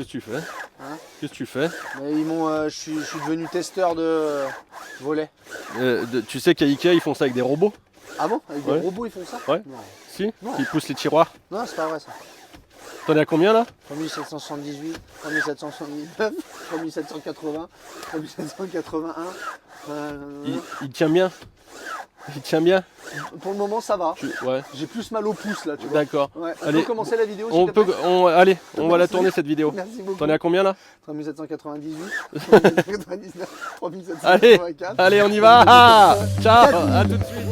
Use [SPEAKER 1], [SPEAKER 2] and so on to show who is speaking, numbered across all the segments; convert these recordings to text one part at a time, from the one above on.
[SPEAKER 1] Qu'est-ce que tu fais?
[SPEAKER 2] Hein?
[SPEAKER 1] Qu'est-ce que tu fais?
[SPEAKER 2] Mais ils m'ont, je suis devenu testeur de volets.
[SPEAKER 1] Tu sais qu'à Ikea, ils font ça avec des robots?
[SPEAKER 2] Ah bon? Avec des
[SPEAKER 1] Ouais.
[SPEAKER 2] robots ils font ça?
[SPEAKER 1] Ouais.
[SPEAKER 2] Non.
[SPEAKER 1] Si?
[SPEAKER 2] Non.
[SPEAKER 1] Ils poussent les tiroirs.
[SPEAKER 2] Non, c'est pas vrai ça.
[SPEAKER 1] T'en es à combien là?
[SPEAKER 2] 3778, 3779, 3780, 3781.
[SPEAKER 1] Il tient bien? Il tient bien?
[SPEAKER 2] Pour le moment ça va.
[SPEAKER 1] Ouais.
[SPEAKER 2] J'ai plus mal au pouce là, tu vois.
[SPEAKER 1] D'accord.
[SPEAKER 2] Ouais. On
[SPEAKER 1] Allez,
[SPEAKER 2] peut commencer la vidéo
[SPEAKER 1] on
[SPEAKER 2] s'il te
[SPEAKER 1] peut,
[SPEAKER 2] plaît.
[SPEAKER 1] allez, on va la
[SPEAKER 2] Merci.
[SPEAKER 1] tourner cette vidéo.
[SPEAKER 2] Merci beaucoup.
[SPEAKER 1] T'en es à combien là?
[SPEAKER 2] 3798, 3799, 3784.
[SPEAKER 1] Allez, on y va. Ah, ciao, à tout de suite.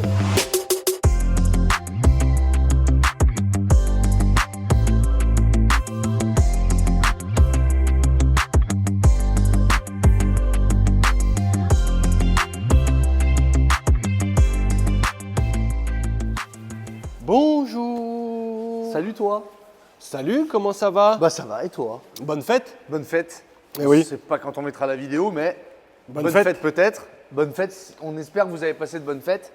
[SPEAKER 1] Bonjour.
[SPEAKER 2] Salut toi.
[SPEAKER 1] Salut, comment ça va?
[SPEAKER 2] Bah ça va et toi?
[SPEAKER 1] Bonne fête.
[SPEAKER 2] Bonne fête.
[SPEAKER 1] Eh oui.
[SPEAKER 2] Je sais pas quand on mettra la vidéo, mais
[SPEAKER 1] Bonne fête.
[SPEAKER 2] peut-être. Bonne fête. On espère que vous avez passé de bonnes fêtes.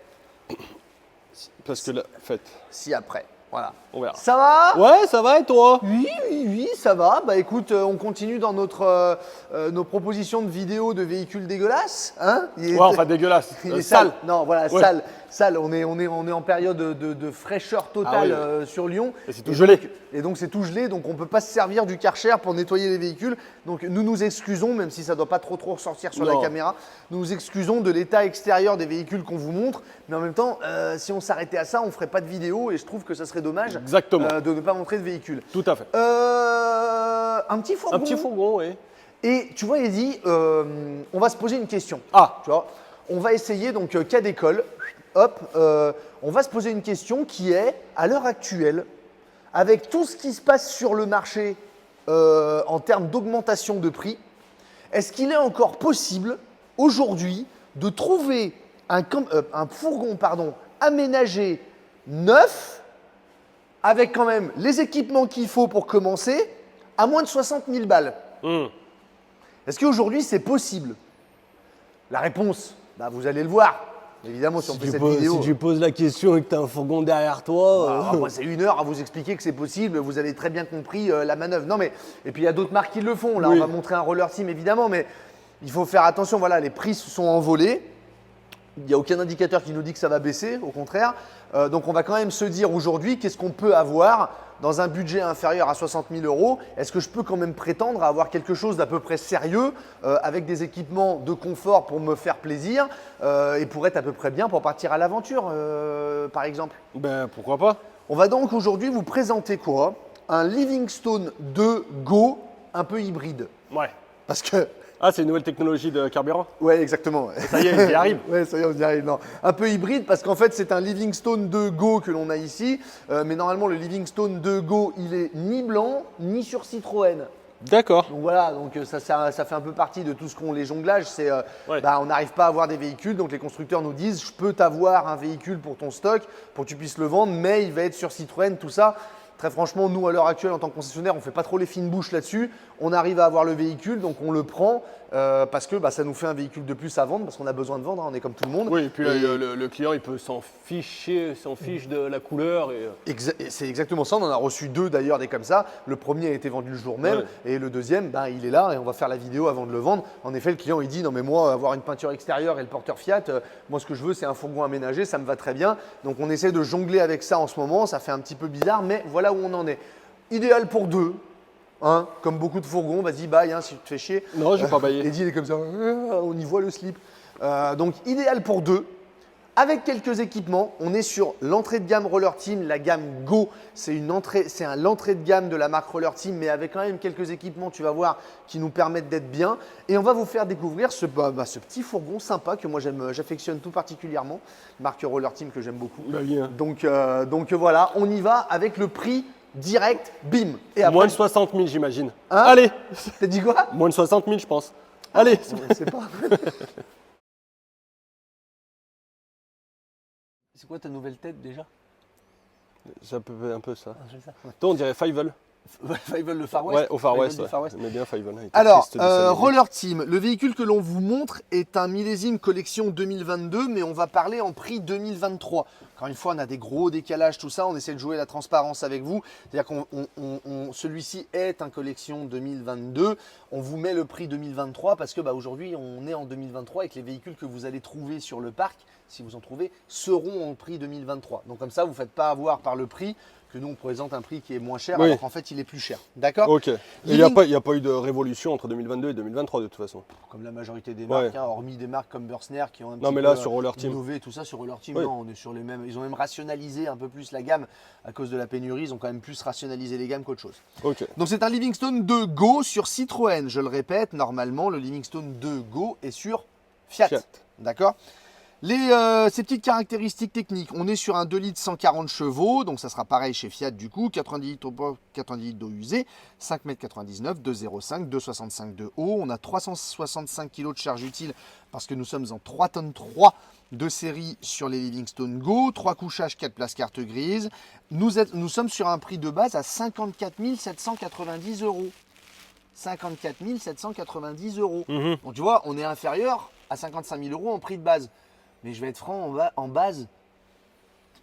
[SPEAKER 1] Parce que la fête,
[SPEAKER 2] Si après. Voilà.
[SPEAKER 1] on verra.
[SPEAKER 2] Ça va?
[SPEAKER 1] Ouais, ça va et toi?
[SPEAKER 2] Oui, ça va. Bah écoute, on continue dans nos propositions de vidéos de véhicules dégueulasses. Hein?
[SPEAKER 1] Ouais, enfin dégueulasse.
[SPEAKER 2] Il est
[SPEAKER 1] Sale.
[SPEAKER 2] sale. Non, voilà,
[SPEAKER 1] Ouais.
[SPEAKER 2] sale. On est en période de fraîcheur totale
[SPEAKER 1] Ah oui.
[SPEAKER 2] sur Lyon.
[SPEAKER 1] Et c'est tout gelé.
[SPEAKER 2] Et donc c'est tout gelé, donc on ne peut pas se servir du Karcher pour nettoyer les véhicules. Donc nous nous excusons, même si ça ne doit pas trop ressortir sur la
[SPEAKER 1] Non.
[SPEAKER 2] caméra, nous nous excusons de l'état extérieur des véhicules qu'on vous montre. Mais en même temps, si on s'arrêtait à ça, on ne ferait pas de vidéo et je trouve que ça serait dommage
[SPEAKER 1] Exactement.
[SPEAKER 2] de ne pas montrer de véhicule.
[SPEAKER 1] Tout à fait.
[SPEAKER 2] Un petit fourgon.
[SPEAKER 1] Un petit fourgon, oui.
[SPEAKER 2] Et tu vois, Eddy, on va se poser une question.
[SPEAKER 1] Ah.
[SPEAKER 2] Tu vois, on va essayer, donc cas d'école, hop, on va se poser une question qui est, à l'heure actuelle, avec tout ce qui se passe sur le marché en termes d'augmentation de prix, est-ce qu'il est encore possible aujourd'hui de trouver un fourgon aménagé neuf, avec quand même les équipements qu'il faut pour commencer, à moins de 60 000 balles? Est-ce qu'aujourd'hui c'est possible? La réponse, bah, vous allez le voir. Évidemment, si on fait cette vidéo.
[SPEAKER 3] Si tu poses la question et que tu as un fourgon derrière toi.
[SPEAKER 2] Moi, c'est 1 heure à vous expliquer que c'est possible. Vous avez très bien compris la manœuvre. Non, mais et puis il y a d'autres marques qui le font. Là,
[SPEAKER 1] Oui.
[SPEAKER 2] on va montrer un roller team évidemment, mais il faut faire attention. Voilà, les prix se sont envolés. Il n'y a aucun indicateur qui nous dit que ça va baisser, au contraire. Donc on va quand même se dire aujourd'hui, qu'est-ce qu'on peut avoir dans un budget inférieur à 60 000 euros? Est-ce que je peux quand même prétendre à avoir quelque chose d'à peu près sérieux avec des équipements de confort pour me faire plaisir et pour être à peu près bien pour partir à l'aventure, par exemple?
[SPEAKER 1] Ben pourquoi pas?
[SPEAKER 2] On va donc aujourd'hui vous présenter quoi? Un Livingstone 2 Go un peu hybride.
[SPEAKER 1] Ouais.
[SPEAKER 2] Parce que…
[SPEAKER 1] Ah, c'est une nouvelle technologie de carburant?
[SPEAKER 2] Ouais, exactement.
[SPEAKER 1] Ça y est, on y arrive.
[SPEAKER 2] Ouais, ça y est, on y arrive. Non. Un peu hybride parce qu'en fait, c'est un Livingstone 2 Go que l'on a ici. Mais normalement, le Livingstone 2 Go, il est ni blanc, ni sur Citroën.
[SPEAKER 1] D'accord.
[SPEAKER 2] Donc voilà, donc ça fait un peu partie de tout ce qu'ont les jonglages. C'est,
[SPEAKER 1] Ouais.
[SPEAKER 2] on n'arrive pas à avoir des véhicules. Donc les constructeurs nous disent, je peux t'avoir un véhicule pour ton stock, pour que tu puisses le vendre, mais il va être sur Citroën, tout ça. Très franchement, nous, à l'heure actuelle, en tant que concessionnaire, on ne fait pas trop les fines bouches là-dessus. On arrive à avoir le véhicule, donc on le prend parce que ça nous fait un véhicule de plus à vendre, parce qu'on a besoin de vendre, hein, on est comme tout le monde.
[SPEAKER 1] Oui, et puis le client, il peut s'en fiche de la couleur. Et
[SPEAKER 2] C'est exactement ça, on en a reçu 2 d'ailleurs, des comme ça. Le premier a été vendu le jour même et le deuxième, il est là et on va faire la vidéo avant de le vendre. En effet, le client il dit non mais moi avoir une peinture extérieure et le porteur Fiat, moi ce que je veux c'est un fourgon aménagé, ça me va très bien. Donc on essaie de jongler avec ça en ce moment, ça fait un petit peu bizarre mais voilà où on en est. Idéal pour 2. Hein, comme beaucoup de fourgons, vas-y baille hein, si tu te fais chier.
[SPEAKER 1] Non, je vais pas bailler.
[SPEAKER 2] Eddy il est comme ça, on y voit le slip. Donc idéal pour 2. Avec quelques équipements, on est sur l'entrée de gamme Roller Team, la gamme Go. C'est l'entrée de gamme de la marque Roller Team, mais avec quand même quelques équipements, tu vas voir, qui nous permettent d'être bien. Et on va vous faire découvrir ce petit fourgon sympa que moi j'affectionne tout particulièrement, marque Roller Team que j'aime beaucoup.
[SPEAKER 1] Bah, bien.
[SPEAKER 2] Donc voilà, on y va avec le prix direct, bim. Et après,
[SPEAKER 1] Moins de 60 000, j'imagine.
[SPEAKER 2] Hein?
[SPEAKER 1] Allez.
[SPEAKER 2] T'as dit quoi?
[SPEAKER 1] Moins de 60 000, je pense. Allez.
[SPEAKER 2] C'est pas. C'est quoi ta nouvelle tête déjà?
[SPEAKER 1] C'est un peu ça.
[SPEAKER 2] C'est ça.
[SPEAKER 1] Toi, on dirait Fievel.
[SPEAKER 2] Fievel le Far West.
[SPEAKER 1] Ouais, au Far
[SPEAKER 2] Fievel
[SPEAKER 1] West.
[SPEAKER 2] du
[SPEAKER 1] Ouais.
[SPEAKER 2] Far West.
[SPEAKER 1] Mais bien Fievel.
[SPEAKER 2] Alors, Roller Team, le véhicule que l'on vous montre est un millésime collection 2022, mais on va parler en prix 2023. Encore une fois, on a des gros décalages, tout ça. On essaie de jouer la transparence avec vous. C'est-à-dire qu'on celui-ci est un collection 2022. On vous met le prix 2023 parce que aujourd'hui, on est en 2023 et que les véhicules que vous allez trouver sur le parc, si vous en trouvez, seront en prix 2023. Donc comme ça, vous ne faites pas avoir par le prix que nous, on présente un prix qui est moins cher,
[SPEAKER 3] Oui.
[SPEAKER 2] alors qu'en fait, il est plus cher. D'accord?
[SPEAKER 3] Ok. Et il n'y a pas eu de révolution entre 2022 et 2023 de toute façon.
[SPEAKER 2] Comme la majorité des marques,
[SPEAKER 3] Ouais.
[SPEAKER 2] hein, hormis des marques comme Bürstner qui ont un
[SPEAKER 3] Non,
[SPEAKER 2] petit
[SPEAKER 3] mais
[SPEAKER 2] peu
[SPEAKER 3] là, sur Roller Team.
[SPEAKER 2] innové, tout ça sur Roller Team.
[SPEAKER 3] Oui.
[SPEAKER 2] Non, on est sur les mêmes. Ils ont même rationalisé un peu plus la gamme à cause de la pénurie. Ils ont quand même plus rationalisé les gammes qu'autre chose.
[SPEAKER 3] Ok.
[SPEAKER 2] Donc c'est un Livingstone 2 Go sur Citroën. Je le répète, normalement, le Livingstone 2 Go est sur Fiat.
[SPEAKER 3] Fiat.
[SPEAKER 2] D'accord? Ces petites caractéristiques techniques, on est sur un 2 litres 140 chevaux, donc ça sera pareil chez Fiat du coup, 90 litres d'eau usée, 5,99 m, 2,05 2,65 de haut, on a 365 kg de charge utile parce que nous sommes en 3 tonnes 3 de série sur les Livingstone Go, 3 couchages, 4 places carte grise. Nous sommes sur un prix de base à 54 790 €. 54 790 €.
[SPEAKER 3] Mhm.
[SPEAKER 2] Donc tu vois, on est inférieur à 55 000 € en prix de base. Mais je vais être franc, en base,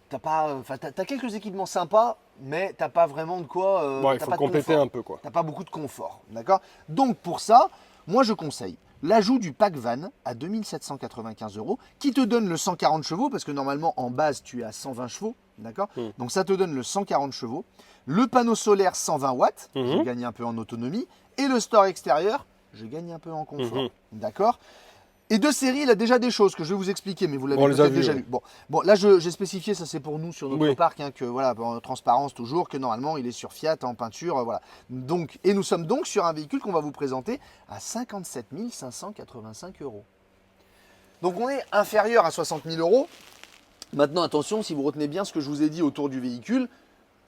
[SPEAKER 2] t'as quelques équipements sympas, mais t'as pas vraiment de quoi.
[SPEAKER 3] Bon, il
[SPEAKER 2] t'as
[SPEAKER 3] faut
[SPEAKER 2] pas de
[SPEAKER 3] compléter
[SPEAKER 2] confort.
[SPEAKER 3] un peu quoi.
[SPEAKER 2] T'as pas beaucoup de confort, d'accord? Donc pour ça, moi je conseille l'ajout du pack van à 2795 €, qui te donne le 140 chevaux, parce que normalement en base tu es à 120 chevaux, d'accord? Donc ça te donne le 140 chevaux, le panneau solaire 120 watts, je gagne un peu en autonomie, et le store extérieur, je gagne un peu en confort, d'accord? Et de série, il a déjà des choses que je vais vous expliquer, mais vous l'avez
[SPEAKER 3] On les a
[SPEAKER 2] peut-être
[SPEAKER 3] vues,
[SPEAKER 2] déjà
[SPEAKER 3] ouais.
[SPEAKER 2] vu. Bon, là, j'ai spécifié, ça c'est pour nous sur notre
[SPEAKER 3] Oui.
[SPEAKER 2] parc, hein, que voilà, en transparence toujours, que normalement il est sur Fiat en peinture, voilà. Donc, et nous sommes donc sur un véhicule qu'on va vous présenter à 57 585 €. Donc on est inférieur à 60 000 €. Maintenant, attention, si vous retenez bien ce que je vous ai dit autour du véhicule,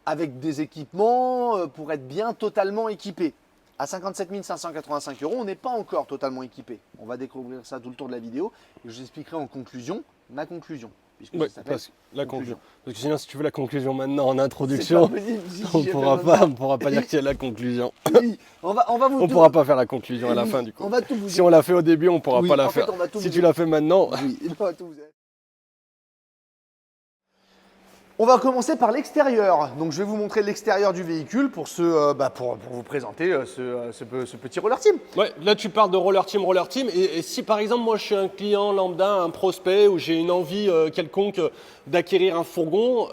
[SPEAKER 2] avec des équipements pour être bien totalement équipé. À 57 585 €, on n'est pas encore totalement équipé. On va découvrir ça tout le tour de la vidéo et je vous expliquerai en conclusion ma conclusion. Puisque
[SPEAKER 3] Ouais,
[SPEAKER 2] ça s'appelle
[SPEAKER 3] parce que la
[SPEAKER 2] conclusion.
[SPEAKER 3] conclusion. Parce que sinon, si tu veux la conclusion maintenant en
[SPEAKER 2] C'est
[SPEAKER 3] introduction,
[SPEAKER 2] pas possible, si
[SPEAKER 3] on
[SPEAKER 2] j'ai
[SPEAKER 3] pourra
[SPEAKER 2] fait
[SPEAKER 3] pas, on pourra pas dire qu'il y a la conclusion.
[SPEAKER 2] Oui, on va vous
[SPEAKER 3] On pourra pas faire la conclusion à la fin du coup.
[SPEAKER 2] On va tout vous
[SPEAKER 3] Si on l'a fait au début, on pourra
[SPEAKER 2] Oui,
[SPEAKER 3] pas la
[SPEAKER 2] en fait,
[SPEAKER 3] faire.
[SPEAKER 2] on va tout
[SPEAKER 3] Si
[SPEAKER 2] vous
[SPEAKER 3] tu l'as fait maintenant,
[SPEAKER 2] Oui, on va tout vous On va commencer par l'extérieur. Donc je vais vous montrer l'extérieur du véhicule pour vous présenter ce petit roller team.
[SPEAKER 3] ouais, là tu parles de Roller Team. Et si par exemple moi je suis un client lambda, un prospect, ou j'ai une envie quelconque d'acquérir un fourgon,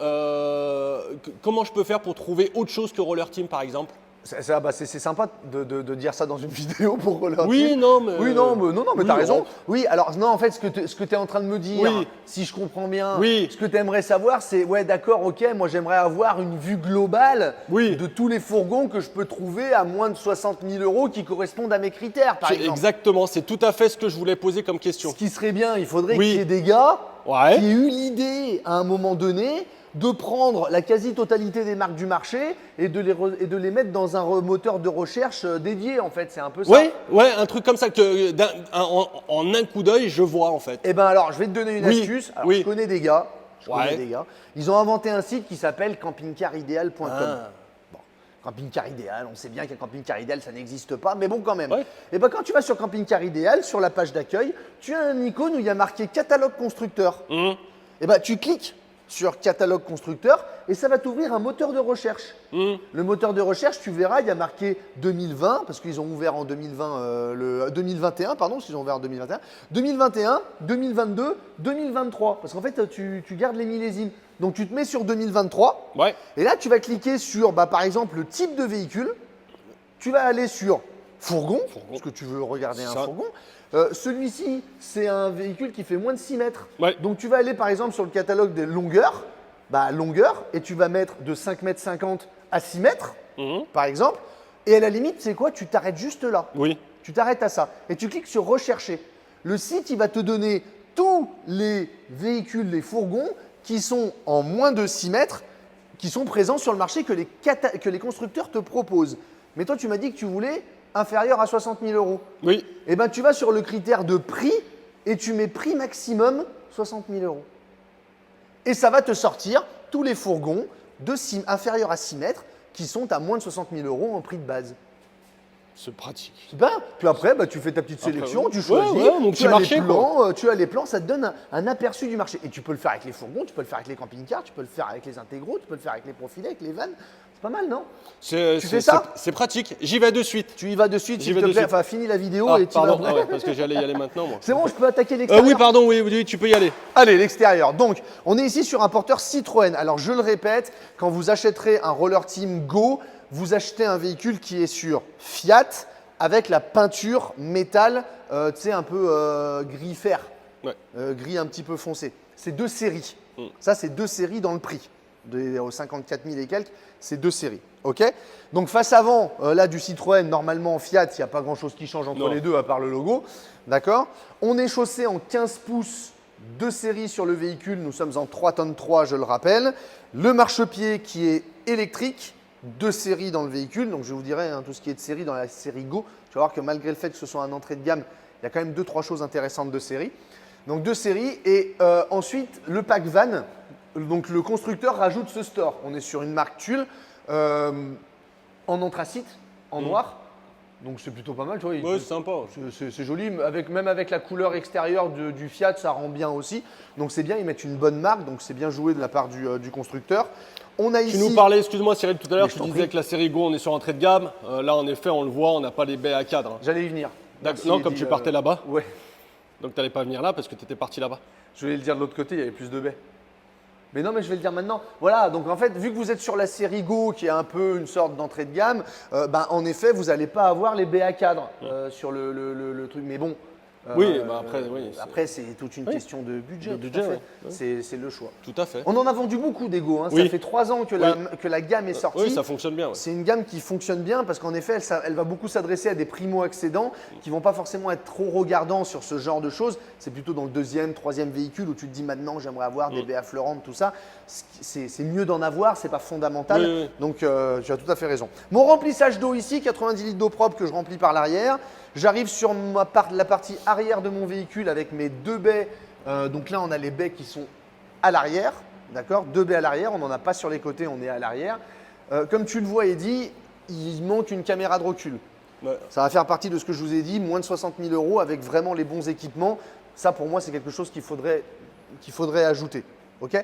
[SPEAKER 3] comment je peux faire pour trouver autre chose que Roller Team par exemple?
[SPEAKER 2] C'est sympa de dire ça dans une vidéo pour roller
[SPEAKER 3] Oui,
[SPEAKER 2] team.
[SPEAKER 3] non, mais.
[SPEAKER 2] Oui, non, mais
[SPEAKER 3] oui,
[SPEAKER 2] t'as raison.
[SPEAKER 3] on-
[SPEAKER 2] Oui, alors non, en fait, ce que tu es en train de me dire,
[SPEAKER 3] Oui.
[SPEAKER 2] si je comprends bien,
[SPEAKER 3] Oui.
[SPEAKER 2] ce que tu aimerais savoir, c'est, ouais, d'accord, ok, moi j'aimerais avoir une vue globale
[SPEAKER 3] Oui.
[SPEAKER 2] de tous les fourgons que je peux trouver à moins de 60 000 € qui correspondent à mes critères, par exemple.
[SPEAKER 3] Exactement, c'est tout à fait ce que je voulais poser comme question.
[SPEAKER 2] Ce qui serait bien, il faudrait
[SPEAKER 3] Oui.
[SPEAKER 2] qu'il y ait des gars
[SPEAKER 3] Ouais.
[SPEAKER 2] qui aient eu l'idée à un moment donné de prendre la quasi-totalité des marques du marché et de les mettre dans un moteur de recherche dédié, en fait. C'est un peu ça.
[SPEAKER 3] Ouais, un truc comme ça que en un coup d'œil, je vois en fait.
[SPEAKER 2] Eh ben alors, je vais te donner une
[SPEAKER 3] Oui,
[SPEAKER 2] astuce. Alors,
[SPEAKER 3] oui.
[SPEAKER 2] je connais des gars.
[SPEAKER 3] Ouais.
[SPEAKER 2] Ils ont inventé un site qui s'appelle campingcarideal.com.
[SPEAKER 3] Ah.
[SPEAKER 2] Bon, camping-car idéal, on sait bien qu'un camping-car idéal, ça n'existe pas, mais bon, quand même.
[SPEAKER 3] Ouais.
[SPEAKER 2] Et ben quand tu vas sur camping-car idéal, sur la page d'accueil, tu as un icône où il y a marqué catalogue constructeur. Et ben tu cliques sur catalogue constructeur et ça va t'ouvrir un moteur de recherche. Le moteur de recherche, tu verras, il y a marqué 2020, parce qu'ils ont ouvert en 2021, pardon, parce qu'ils ont ouvert en 2021, 2021, 2022, 2023. Parce qu'en fait, tu gardes les millésimes. Donc tu te mets sur 2023
[SPEAKER 3] Ouais.
[SPEAKER 2] et là, tu vas cliquer sur, par exemple, le type de véhicule. Tu vas aller sur fourgon, parce que tu veux regarder un
[SPEAKER 3] Ça.
[SPEAKER 2] fourgon. Celui-ci, c'est un véhicule qui fait moins de 6 mètres.
[SPEAKER 3] Ouais.
[SPEAKER 2] Donc tu vas aller par exemple sur le catalogue des longueurs, longueur, et tu vas mettre de 5,50 m à 6 mètres, par exemple. Et à la limite, c'est quoi? Tu t'arrêtes juste là.
[SPEAKER 3] Oui.
[SPEAKER 2] Tu t'arrêtes à ça. Et tu cliques sur rechercher. Le site, il va te donner tous les véhicules, les fourgons qui sont en moins de 6 mètres, qui sont présents sur le marché que les constructeurs te proposent. Mais toi, tu m'as dit que tu voulais inférieur à 60 000 €.
[SPEAKER 3] Oui.
[SPEAKER 2] Eh bien, tu vas sur le critère de prix et tu mets prix maximum 60 000 €. Et ça va te sortir tous les fourgons inférieurs à 6 mètres qui sont à moins de 60 000 € en prix de base.
[SPEAKER 3] C'est pratique.
[SPEAKER 2] C'est bien. Puis après, bah, tu fais ta petite sélection, tu
[SPEAKER 3] ouais,
[SPEAKER 2] choisis.
[SPEAKER 3] ouais, mon petit marché,
[SPEAKER 2] Tu as les plans, ça te donne un aperçu du marché. Et tu peux le faire avec les fourgons, tu peux le faire avec les camping-cars, tu peux le faire avec les intégraux, tu peux le faire avec les profilés, avec les vannes. C'est pas mal, non? Tu fais ça?
[SPEAKER 3] C'est pratique. J'y vais de suite.
[SPEAKER 2] Tu y vas de suite,
[SPEAKER 3] J'y
[SPEAKER 2] s'il
[SPEAKER 3] vais
[SPEAKER 2] te
[SPEAKER 3] de
[SPEAKER 2] plaît.
[SPEAKER 3] suite.
[SPEAKER 2] Enfin, finis la vidéo
[SPEAKER 3] Ah,
[SPEAKER 2] et tu vas
[SPEAKER 3] pardon,
[SPEAKER 2] après.
[SPEAKER 3] parce que j'allais y aller maintenant, moi.
[SPEAKER 2] C'est bon, je peux attaquer l'extérieur?
[SPEAKER 3] Oui, pardon, oui, tu peux y aller.
[SPEAKER 2] Allez, l'extérieur. Donc, on est ici sur un porteur Citroën. Alors, je le répète, quand vous achèterez un Roller Team Go, vous achetez un véhicule qui est sur Fiat avec la peinture métal, tu sais, un peu gris fer,
[SPEAKER 3] Ouais.
[SPEAKER 2] gris un petit peu foncé. C'est 2 séries. Ça, c'est 2 séries dans le prix. Aux 54 000 et quelques, c'est 2 séries. OK? Donc, face avant, là, du Citroën, normalement, Fiat, il n'y a pas grand-chose qui change entre
[SPEAKER 3] Non.
[SPEAKER 2] les deux à part le logo. D'accord? On est chaussé en 15 pouces, 2 séries sur le véhicule. Nous sommes en 3 tonnes 3, je le rappelle. Le marchepied qui est électrique, 2 séries dans le véhicule. Donc, je vous dirais, hein, tout ce qui est de série dans la série Go, tu vas voir que malgré le fait que ce soit un entrée de gamme, il y a quand même 2-3 choses intéressantes de série. Donc, 2 séries. Et ensuite, le pack van. Donc, le constructeur rajoute ce store. On est sur une marque Tulle en anthracite, en noir. Donc, c'est plutôt pas mal. Tu vois,
[SPEAKER 3] Ouais, c'est sympa.
[SPEAKER 2] c'est joli, même avec la couleur extérieure du Fiat, ça rend bien aussi. Donc c'est bien, ils mettent une bonne marque, donc c'est bien joué de la part du constructeur. On a
[SPEAKER 3] Tu
[SPEAKER 2] ici…
[SPEAKER 3] nous parlais, excuse-moi Cyril, tout à l'heure,
[SPEAKER 2] Mais je
[SPEAKER 3] tu
[SPEAKER 2] t'en
[SPEAKER 3] disais
[SPEAKER 2] prie.
[SPEAKER 3] que la série Go, on est sur entrée de gamme. Là, en effet, on le voit, on n'a pas les baies à cadre.
[SPEAKER 2] J'allais y venir. Merci,
[SPEAKER 3] Non, comme
[SPEAKER 2] Eddy,
[SPEAKER 3] tu partais là-bas.
[SPEAKER 2] Ouais,
[SPEAKER 3] Donc, tu n'allais pas venir là parce que tu étais parti là-bas.
[SPEAKER 2] je voulais le dire de l'autre côté, il y avait plus de baies. Mais non, mais je vais le dire maintenant. Voilà, donc en fait, vu que vous êtes sur la série Go, qui est un peu une sorte d'entrée de gamme, en effet, vous n'allez pas avoir les baies à cadre sur le truc. Mais bon,
[SPEAKER 3] Oui, bah après, oui, c'est-
[SPEAKER 2] après, c'est toute une
[SPEAKER 3] Oui.
[SPEAKER 2] question de budget.
[SPEAKER 3] De
[SPEAKER 2] tout
[SPEAKER 3] budget,
[SPEAKER 2] à fait.
[SPEAKER 3] ouais.
[SPEAKER 2] C'est le choix.
[SPEAKER 3] Tout à fait.
[SPEAKER 2] On en a vendu beaucoup des Go. Hein.
[SPEAKER 3] Oui.
[SPEAKER 2] Ça fait 3 ans que la gamme est sortie.
[SPEAKER 3] Oui, ça fonctionne bien. Ouais.
[SPEAKER 2] C'est une gamme qui fonctionne bien parce qu'en effet, elle va beaucoup s'adresser à des primo-accédants qui vont pas forcément être trop regardants sur ce genre de choses. C'est plutôt dans le 2e, 3e véhicule où tu te dis maintenant j'aimerais avoir des baies fleurantes, tout ça. C'est mieux d'en avoir, c'est pas fondamental.
[SPEAKER 3] Oui, oui.
[SPEAKER 2] Donc tu as tout à fait raison. Mon remplissage d'eau ici, 90 litres d'eau propre que je remplis par l'arrière. J'arrive sur la partie arrière de mon véhicule avec mes 2 baies. Donc là, on a les baies qui sont à l'arrière. D'accord, 2 baies à l'arrière, on n'en a pas sur les côtés, on est à l'arrière. Comme tu le vois, Eddy, il manque une caméra de recul.
[SPEAKER 3] Ouais.
[SPEAKER 2] Ça va faire partie de ce que je vous ai dit, moins de 60 000 € avec vraiment les bons équipements. Ça, pour moi, c'est quelque chose qu'il faudrait ajouter. Ok?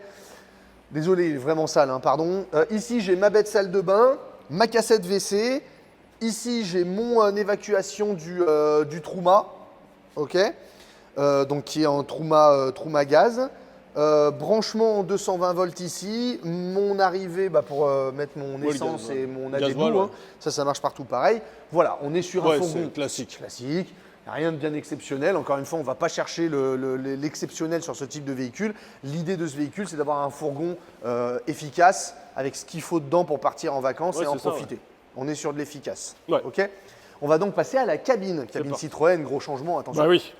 [SPEAKER 2] Désolé, il est vraiment sale, hein, pardon. Ici, j'ai ma bête salle de bain, ma cassette WC. Ici, j'ai mon évacuation du Trouma, ok? Donc qui est en Trouma gaz. Branchement en 220 volts ici. Mon arrivée pour mettre mon
[SPEAKER 3] le
[SPEAKER 2] essence
[SPEAKER 3] gasoil.
[SPEAKER 2] et mon
[SPEAKER 3] Gasoil,
[SPEAKER 2] adébou.
[SPEAKER 3] ouais.
[SPEAKER 2] Hein. Ça marche partout pareil. Voilà, on est sur un
[SPEAKER 3] Ouais,
[SPEAKER 2] fourgon
[SPEAKER 3] c'est classique.
[SPEAKER 2] classique. Il n'y a rien de bien exceptionnel. Encore une fois, on ne va pas chercher l'exceptionnel sur ce type de véhicule. L'idée de ce véhicule, c'est d'avoir un fourgon efficace avec ce qu'il faut dedans pour partir en vacances
[SPEAKER 3] Ouais,
[SPEAKER 2] et en
[SPEAKER 3] c'est ça,
[SPEAKER 2] profiter. On est sur de l'efficace.
[SPEAKER 3] Ouais.
[SPEAKER 2] Ok. On va donc passer à la cabine. Cabine
[SPEAKER 3] parti.
[SPEAKER 2] Citroën, gros changement, attention.
[SPEAKER 3] Bah oui.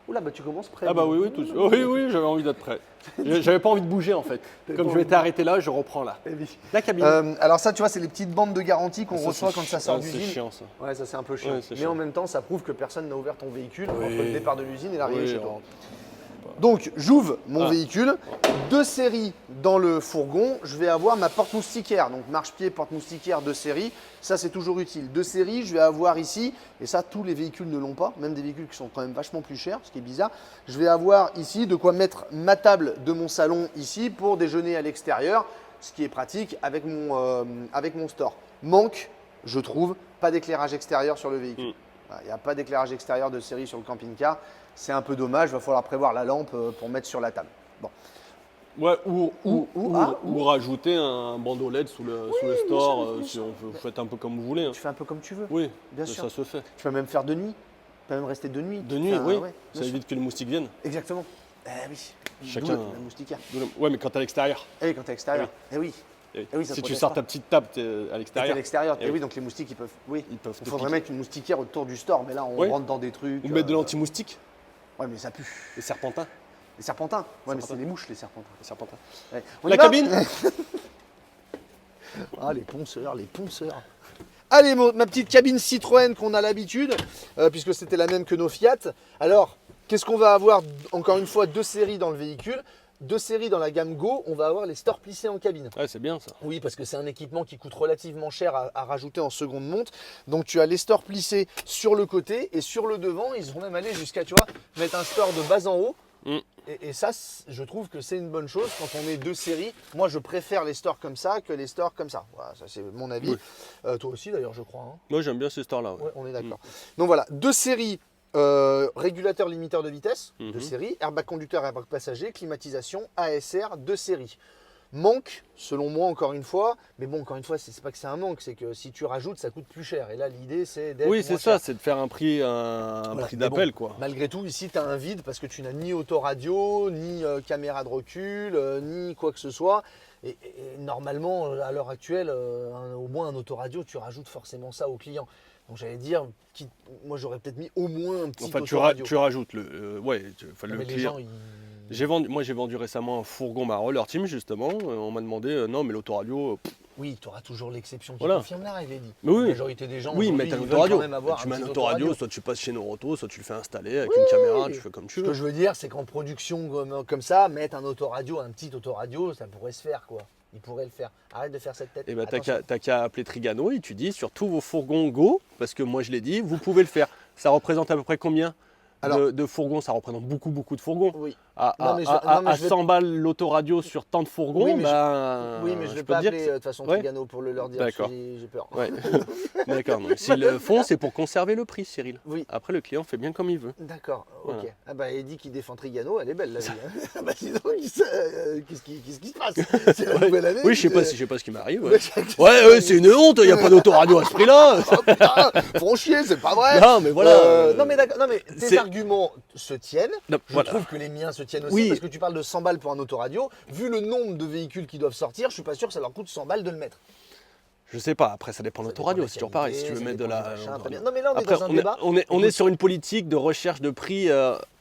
[SPEAKER 2] Oula, bah tu commences près.
[SPEAKER 3] Ah bah oui, tout oui, j'avais envie d'être prêt. J'avais pas envie de bouger en fait. Comme je m'étais arrêté là, je reprends là.
[SPEAKER 2] Eh oui.
[SPEAKER 3] La cabine.
[SPEAKER 2] Alors ça, tu vois, c'est les petites bandes de garantie qu'on
[SPEAKER 3] Ça,
[SPEAKER 2] reçoit
[SPEAKER 3] c'est
[SPEAKER 2] quand ça
[SPEAKER 3] chi-
[SPEAKER 2] sort
[SPEAKER 3] ah, C'est
[SPEAKER 2] d'usine.
[SPEAKER 3] chiant ça.
[SPEAKER 2] Ouais, ça c'est un peu chiant.
[SPEAKER 3] Ouais, c'est
[SPEAKER 2] Mais
[SPEAKER 3] chiant.
[SPEAKER 2] en même temps, ça prouve que personne n'a ouvert ton véhicule
[SPEAKER 3] Oui.
[SPEAKER 2] entre le départ de l'usine et l'arrivée
[SPEAKER 3] Oui,
[SPEAKER 2] chez toi.
[SPEAKER 3] alors,
[SPEAKER 2] Donc, j'ouvre mon
[SPEAKER 3] Ah.
[SPEAKER 2] véhicule, 2 séries dans le fourgon. Je vais avoir ma porte moustiquaire, donc marche-pied, porte moustiquaire 2 séries. Ça, c'est toujours utile. 2 séries, je vais avoir ici, et ça, tous les véhicules ne l'ont pas, même des véhicules qui sont quand même vachement plus chers, ce qui est bizarre. Je vais avoir ici de quoi mettre ma table de mon salon ici pour déjeuner à l'extérieur, ce qui est pratique avec mon store. Manque, je trouve, pas d'éclairage extérieur sur le véhicule. Il n'y a pas d'éclairage extérieur de série sur le camping-car. C'est un peu dommage, il va falloir prévoir la lampe pour mettre sur la table. Bon.
[SPEAKER 3] Ouais, ou
[SPEAKER 2] ou-
[SPEAKER 3] rajouter un bandeau LED sous le
[SPEAKER 2] bien
[SPEAKER 3] store.
[SPEAKER 2] sûr, bien
[SPEAKER 3] Si
[SPEAKER 2] sûr.
[SPEAKER 3] vous faites un peu comme vous voulez. Hein.
[SPEAKER 2] Tu fais un peu comme tu veux.
[SPEAKER 3] Oui,
[SPEAKER 2] Bien sûr.
[SPEAKER 3] ça se fait.
[SPEAKER 2] Tu peux même faire de nuit. Tu peux même rester de nuit.
[SPEAKER 3] De
[SPEAKER 2] Tu
[SPEAKER 3] nuit,
[SPEAKER 2] fais un-
[SPEAKER 3] oui.
[SPEAKER 2] ouais, bien
[SPEAKER 3] Ça
[SPEAKER 2] sûr.
[SPEAKER 3] évite que les moustiques viennent.
[SPEAKER 2] Exactement. Eh oui.
[SPEAKER 3] Chacun-
[SPEAKER 2] D'où la moustiquaire.
[SPEAKER 3] Ouais, mais quand t'es à l'extérieur.
[SPEAKER 2] Eh oui, quand tu es à l'extérieur. Eh oui.
[SPEAKER 3] Eh
[SPEAKER 2] Eh oui, ça
[SPEAKER 3] si tu
[SPEAKER 2] protège
[SPEAKER 3] sors
[SPEAKER 2] pas.
[SPEAKER 3] ta petite table t'es à
[SPEAKER 2] T'es à
[SPEAKER 3] l'extérieur.
[SPEAKER 2] l'extérieur.
[SPEAKER 3] Eh
[SPEAKER 2] Eh
[SPEAKER 3] oui.
[SPEAKER 2] oui, donc les moustiques, ils peuvent. Oui.
[SPEAKER 3] Ils peuvent te
[SPEAKER 2] Il faudrait
[SPEAKER 3] piquer.
[SPEAKER 2] mettre une moustiquaire autour du store, mais là, on
[SPEAKER 3] Oui.
[SPEAKER 2] rentre dans des trucs.
[SPEAKER 3] Ou mettre de l'anti-moustique,
[SPEAKER 2] Ouais, mais ça pue.
[SPEAKER 3] les serpentins.
[SPEAKER 2] Les serpentins. Ouais, mais
[SPEAKER 3] Serpentins.
[SPEAKER 2] c'est des mouches, les serpentins.
[SPEAKER 3] Les serpentins.
[SPEAKER 2] Ouais. On
[SPEAKER 3] La
[SPEAKER 2] y va
[SPEAKER 3] cabine
[SPEAKER 2] Ah, les ponceurs, les ponceurs. Allez, ma petite cabine Citroën qu'on a l'habitude, puisque c'était la même que nos Fiat. Alors, qu'est-ce qu'on va avoir? Encore une fois, 2 séries dans le véhicule. de série dans la gamme Go, on va avoir les stores plissés en cabine.
[SPEAKER 3] Ouais, c'est bien ça.
[SPEAKER 2] Oui, parce que c'est un équipement qui coûte relativement cher à rajouter en seconde monte. Donc tu as les stores plissés sur le côté et sur le devant, ils vont même aller jusqu'à, tu vois, mettre un store de bas en haut.
[SPEAKER 3] Mm.
[SPEAKER 2] Et ça, je trouve que c'est une bonne chose quand on est 2 séries. Moi, je préfère les stores comme ça que les stores comme ça. Voilà, ça c'est mon avis. Toi aussi d'ailleurs, je crois. Hein.
[SPEAKER 3] Moi, j'aime bien ce store-là. Ouais.
[SPEAKER 2] Ouais, on est d'accord. Donc voilà, 2 séries. Régulateur limiteur de vitesse, 2 séries, airbag conducteur, airbag passager, climatisation, ASR, 2 séries. Manque, selon moi encore une fois, mais bon encore une fois c'est pas que c'est un manque, c'est que si tu rajoutes ça coûte plus cher et là l'idée c'est d'être
[SPEAKER 3] Oui, c'est
[SPEAKER 2] moins
[SPEAKER 3] ça,
[SPEAKER 2] cher.
[SPEAKER 3] c'est de faire un prix,
[SPEAKER 2] Voilà.
[SPEAKER 3] prix
[SPEAKER 2] Mais
[SPEAKER 3] d'appel
[SPEAKER 2] bon,
[SPEAKER 3] quoi.
[SPEAKER 2] Malgré tout ici tu as un vide parce que tu n'as ni autoradio, ni caméra de recul, ni quoi que ce soit. Et normalement à l'heure actuelle, au moins un autoradio tu rajoutes forcément ça au client. Donc j'allais dire, moi j'aurais peut-être mis au moins un petit
[SPEAKER 3] Enfin,
[SPEAKER 2] autoradio.
[SPEAKER 3] tu rajoutes le, le
[SPEAKER 2] Mais les
[SPEAKER 3] client.
[SPEAKER 2] gens, ils-
[SPEAKER 3] Moi, j'ai vendu récemment un fourgon, ma Roller Team justement. On m'a demandé, non, mais l'autoradio.
[SPEAKER 2] Oui, tu auras toujours l'exception qui
[SPEAKER 3] Voilà.
[SPEAKER 2] confirme la règle, Eddy.
[SPEAKER 3] Mais oui.
[SPEAKER 2] La majorité des gens,
[SPEAKER 3] Oui,
[SPEAKER 2] aujourd'hui,
[SPEAKER 3] mais t'as
[SPEAKER 2] ils
[SPEAKER 3] un
[SPEAKER 2] veulent
[SPEAKER 3] autoradio.
[SPEAKER 2] quand même avoir
[SPEAKER 3] Tu
[SPEAKER 2] un
[SPEAKER 3] mets un
[SPEAKER 2] petit
[SPEAKER 3] autoradio, soit tu passes chez Noroto, soit tu le fais installer avec une caméra, tu fais comme tu
[SPEAKER 2] Ce
[SPEAKER 3] veux.
[SPEAKER 2] que je veux dire, c'est qu'en production comme ça, mettre un autoradio, un petit autoradio, ça pourrait se faire, quoi. Ils pourraient le faire. Arrête de faire cette tête.
[SPEAKER 3] Et ben
[SPEAKER 2] Attention.
[SPEAKER 3] t'as qu'à appeler Trigano et tu dis sur tous vos fourgons Go, parce que moi je l'ai dit, vous pouvez le faire. Ça représente à peu près combien de fourgons? Ça représente beaucoup de fourgons.
[SPEAKER 2] Oui.
[SPEAKER 3] À,
[SPEAKER 2] Non, mais
[SPEAKER 3] à
[SPEAKER 2] je vais-
[SPEAKER 3] 100 balles l'autoradio sur tant de fourgons,
[SPEAKER 2] Oui, mais
[SPEAKER 3] ben,
[SPEAKER 2] mais je vais
[SPEAKER 3] peux
[SPEAKER 2] pas
[SPEAKER 3] te dire
[SPEAKER 2] appeler
[SPEAKER 3] que
[SPEAKER 2] de toute façon
[SPEAKER 3] Ouais.
[SPEAKER 2] Trigano pour leur dire.
[SPEAKER 3] D'accord.
[SPEAKER 2] J'ai peur.
[SPEAKER 3] Ouais. D'accord. Donc, s'ils le font, c'est pour conserver le prix, Cyril.
[SPEAKER 2] Oui.
[SPEAKER 3] Après, le client fait bien comme il veut.
[SPEAKER 2] D'accord, ok.
[SPEAKER 3] Voilà.
[SPEAKER 2] Ah bah Eddy qui défend Trigano, elle est belle la vie. Hein. Bah dis donc, qu'est-ce qui se passe? C'est la
[SPEAKER 3] Ouais.
[SPEAKER 2] nouvelle année.
[SPEAKER 3] Oui, je sais pas ce qui m'arrive. Ouais,
[SPEAKER 2] Ouais,
[SPEAKER 3] c'est une honte, il n'y a pas d'autoradio à ce prix-là.
[SPEAKER 2] Oh putain, font chier, c'est pas vrai.
[SPEAKER 3] Non, mais voilà.
[SPEAKER 2] Non mais d'accord, non mais tes
[SPEAKER 3] c'est-
[SPEAKER 2] arguments se tiennent.
[SPEAKER 3] Non,
[SPEAKER 2] Je
[SPEAKER 3] voilà.
[SPEAKER 2] trouve que les miens se tiennent aussi
[SPEAKER 3] Oui.
[SPEAKER 2] parce que tu parles de 100 balles pour un autoradio. Vu le nombre de véhicules qui doivent sortir, je suis pas sûr que ça leur coûte 100 balles de le mettre.
[SPEAKER 3] Je sais pas, après ça dépend de
[SPEAKER 2] Ça
[SPEAKER 3] l'autoradio,
[SPEAKER 2] dépend de
[SPEAKER 3] c'est
[SPEAKER 2] la
[SPEAKER 3] toujours pareil. Si
[SPEAKER 2] qualité,
[SPEAKER 3] tu veux
[SPEAKER 2] ça
[SPEAKER 3] mettre de
[SPEAKER 2] dépend
[SPEAKER 3] la.
[SPEAKER 2] du machin, très
[SPEAKER 3] autoradio.
[SPEAKER 2] bien. Non mais là on est
[SPEAKER 3] Après,
[SPEAKER 2] dans un débat.
[SPEAKER 3] on est
[SPEAKER 2] Écoute,
[SPEAKER 3] sur une politique de recherche de prix,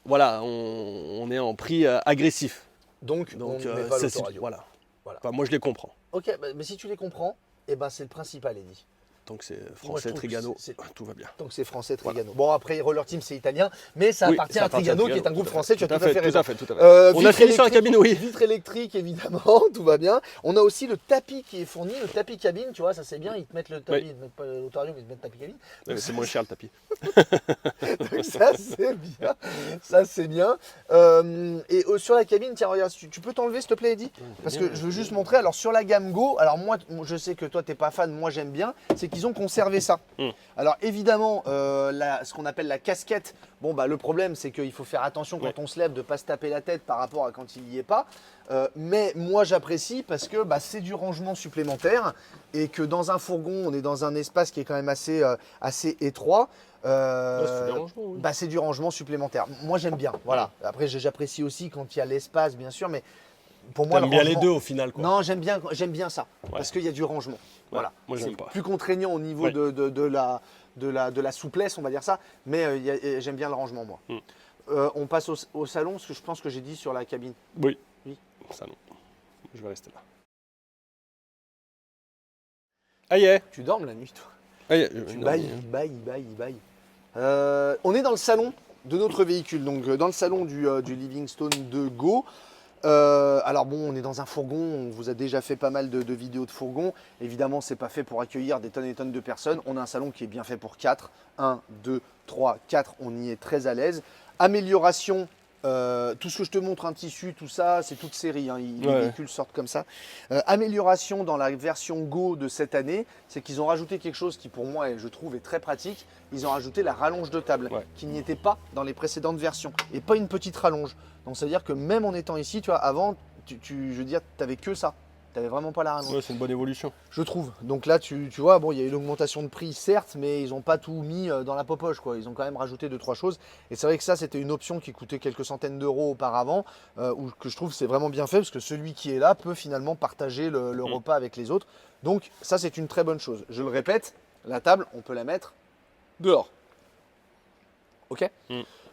[SPEAKER 3] voilà, on est en prix agressif.
[SPEAKER 2] Donc on
[SPEAKER 3] Donc
[SPEAKER 2] ne met pas
[SPEAKER 3] ça,
[SPEAKER 2] l'autoradio.
[SPEAKER 3] voilà.
[SPEAKER 2] Voilà.
[SPEAKER 3] Enfin, moi je les comprends.
[SPEAKER 2] Ok, mais si tu les comprends, eh ben c'est le principal, Eddy.
[SPEAKER 3] Donc c'est
[SPEAKER 2] je
[SPEAKER 3] français,
[SPEAKER 2] trouve que
[SPEAKER 3] Trigano,
[SPEAKER 2] c'est-
[SPEAKER 3] tout va bien.
[SPEAKER 2] Donc c'est français Trigano. Bon après Roller Team c'est italien, mais ça
[SPEAKER 3] Oui,
[SPEAKER 2] appartient
[SPEAKER 3] ça
[SPEAKER 2] à Trigano qui est un groupe
[SPEAKER 3] tout à
[SPEAKER 2] français. Tu as tout à fait raison.
[SPEAKER 3] Tout à fait. On a
[SPEAKER 2] Vitre
[SPEAKER 3] fini sur la
[SPEAKER 2] électrique-
[SPEAKER 3] cabine, oui.
[SPEAKER 2] Vitre électrique évidemment, tout va bien. On a aussi le tapis qui est fourni, le tapis cabine, tu vois, ça c'est bien, ils te mettent le tapis,
[SPEAKER 3] Oui.
[SPEAKER 2] ils te mettent pas l'autoradio, mais ils te mettent le tapis cabine.
[SPEAKER 3] Ouais, c'est moins cher le tapis.
[SPEAKER 2] Donc ça c'est bien, ça c'est bien. Et sur la cabine, tiens regarde, tu peux t'enlever s'il te plaît Eddy? Parce que je veux juste montrer, alors sur la gamme Go, alors moi je sais que toi t'es pas fan, moi j'aime bien, c'est qu'ils ont conservé ça. Alors évidemment, ce qu'on appelle la casquette, bon bah le problème c'est qu'il faut faire attention quand
[SPEAKER 3] Ouais.
[SPEAKER 2] on se lève de ne pas se taper la tête par rapport à quand il n'y est pas. Mais moi j'apprécie parce que bah, c'est du rangement supplémentaire et que dans un fourgon on est dans un espace qui est quand même assez étroit.
[SPEAKER 3] c'est du rangement, oui.
[SPEAKER 2] Bah, c'est du rangement supplémentaire. Moi j'aime bien. Voilà. Après j'apprécie aussi quand il y a l'espace bien sûr, mais pour moi
[SPEAKER 3] T'aimes
[SPEAKER 2] le
[SPEAKER 3] bien les
[SPEAKER 2] rangement-
[SPEAKER 3] deux au final, quoi.
[SPEAKER 2] Non, j'aime bien ça parce qu'il y a du rangement. Voilà.
[SPEAKER 3] moi, j'aime
[SPEAKER 2] C'est
[SPEAKER 3] pas.
[SPEAKER 2] plus contraignant au niveau
[SPEAKER 3] Ouais.
[SPEAKER 2] de la souplesse, on va dire ça, mais j'aime bien le rangement moi. On passe au salon, ce que je pense que j'ai dit sur la cabine.
[SPEAKER 3] Oui.
[SPEAKER 2] Oui.
[SPEAKER 3] Ça non. Je vais rester là. Aïe, aïe.
[SPEAKER 2] Tu dormes la nuit toi?
[SPEAKER 3] Aïe,
[SPEAKER 2] Tu
[SPEAKER 3] non,
[SPEAKER 2] bailles, il baille. On est dans le salon de notre véhicule, donc dans le salon du Livingstone de Go. Alors bon, on est dans un fourgon, on vous a déjà fait pas mal de vidéos de fourgon. Évidemment, c'est pas fait pour accueillir des tonnes et tonnes de personnes. On a un salon qui est bien fait pour 4. 1, 2, 3, 4, on y est très à l'aise. Amélioration, tout ce que je te montre, un tissu, tout ça, c'est toute série, hein, les
[SPEAKER 3] Ouais.
[SPEAKER 2] véhicules sortent comme ça. Amélioration dans la version Go de cette année, c'est qu'ils ont rajouté quelque chose qui pour moi, je trouve, est très pratique. Ils ont rajouté la rallonge de table,
[SPEAKER 3] Ouais.
[SPEAKER 2] qui n'y était pas dans les précédentes versions, et pas une petite rallonge. Donc ça veut dire que même en étant ici, tu vois, avant, je veux dire, tu n'avais que ça. Tu n'avais vraiment pas la rallonge.
[SPEAKER 3] Ouais, c'est une bonne évolution.
[SPEAKER 2] Je trouve. Donc là, tu vois, bon, il y a eu l'augmentation de prix, certes, mais ils n'ont pas tout mis dans la popoche, quoi. Ils ont quand même rajouté 2-3 choses. Et c'est vrai que ça, c'était une option qui coûtait quelques centaines d'euros auparavant, ou que je trouve c'est vraiment bien fait, parce que celui qui est là peut finalement partager le repas avec les autres. Donc ça, c'est une très bonne chose. Je le répète, la table, on peut la mettre dehors. Ok.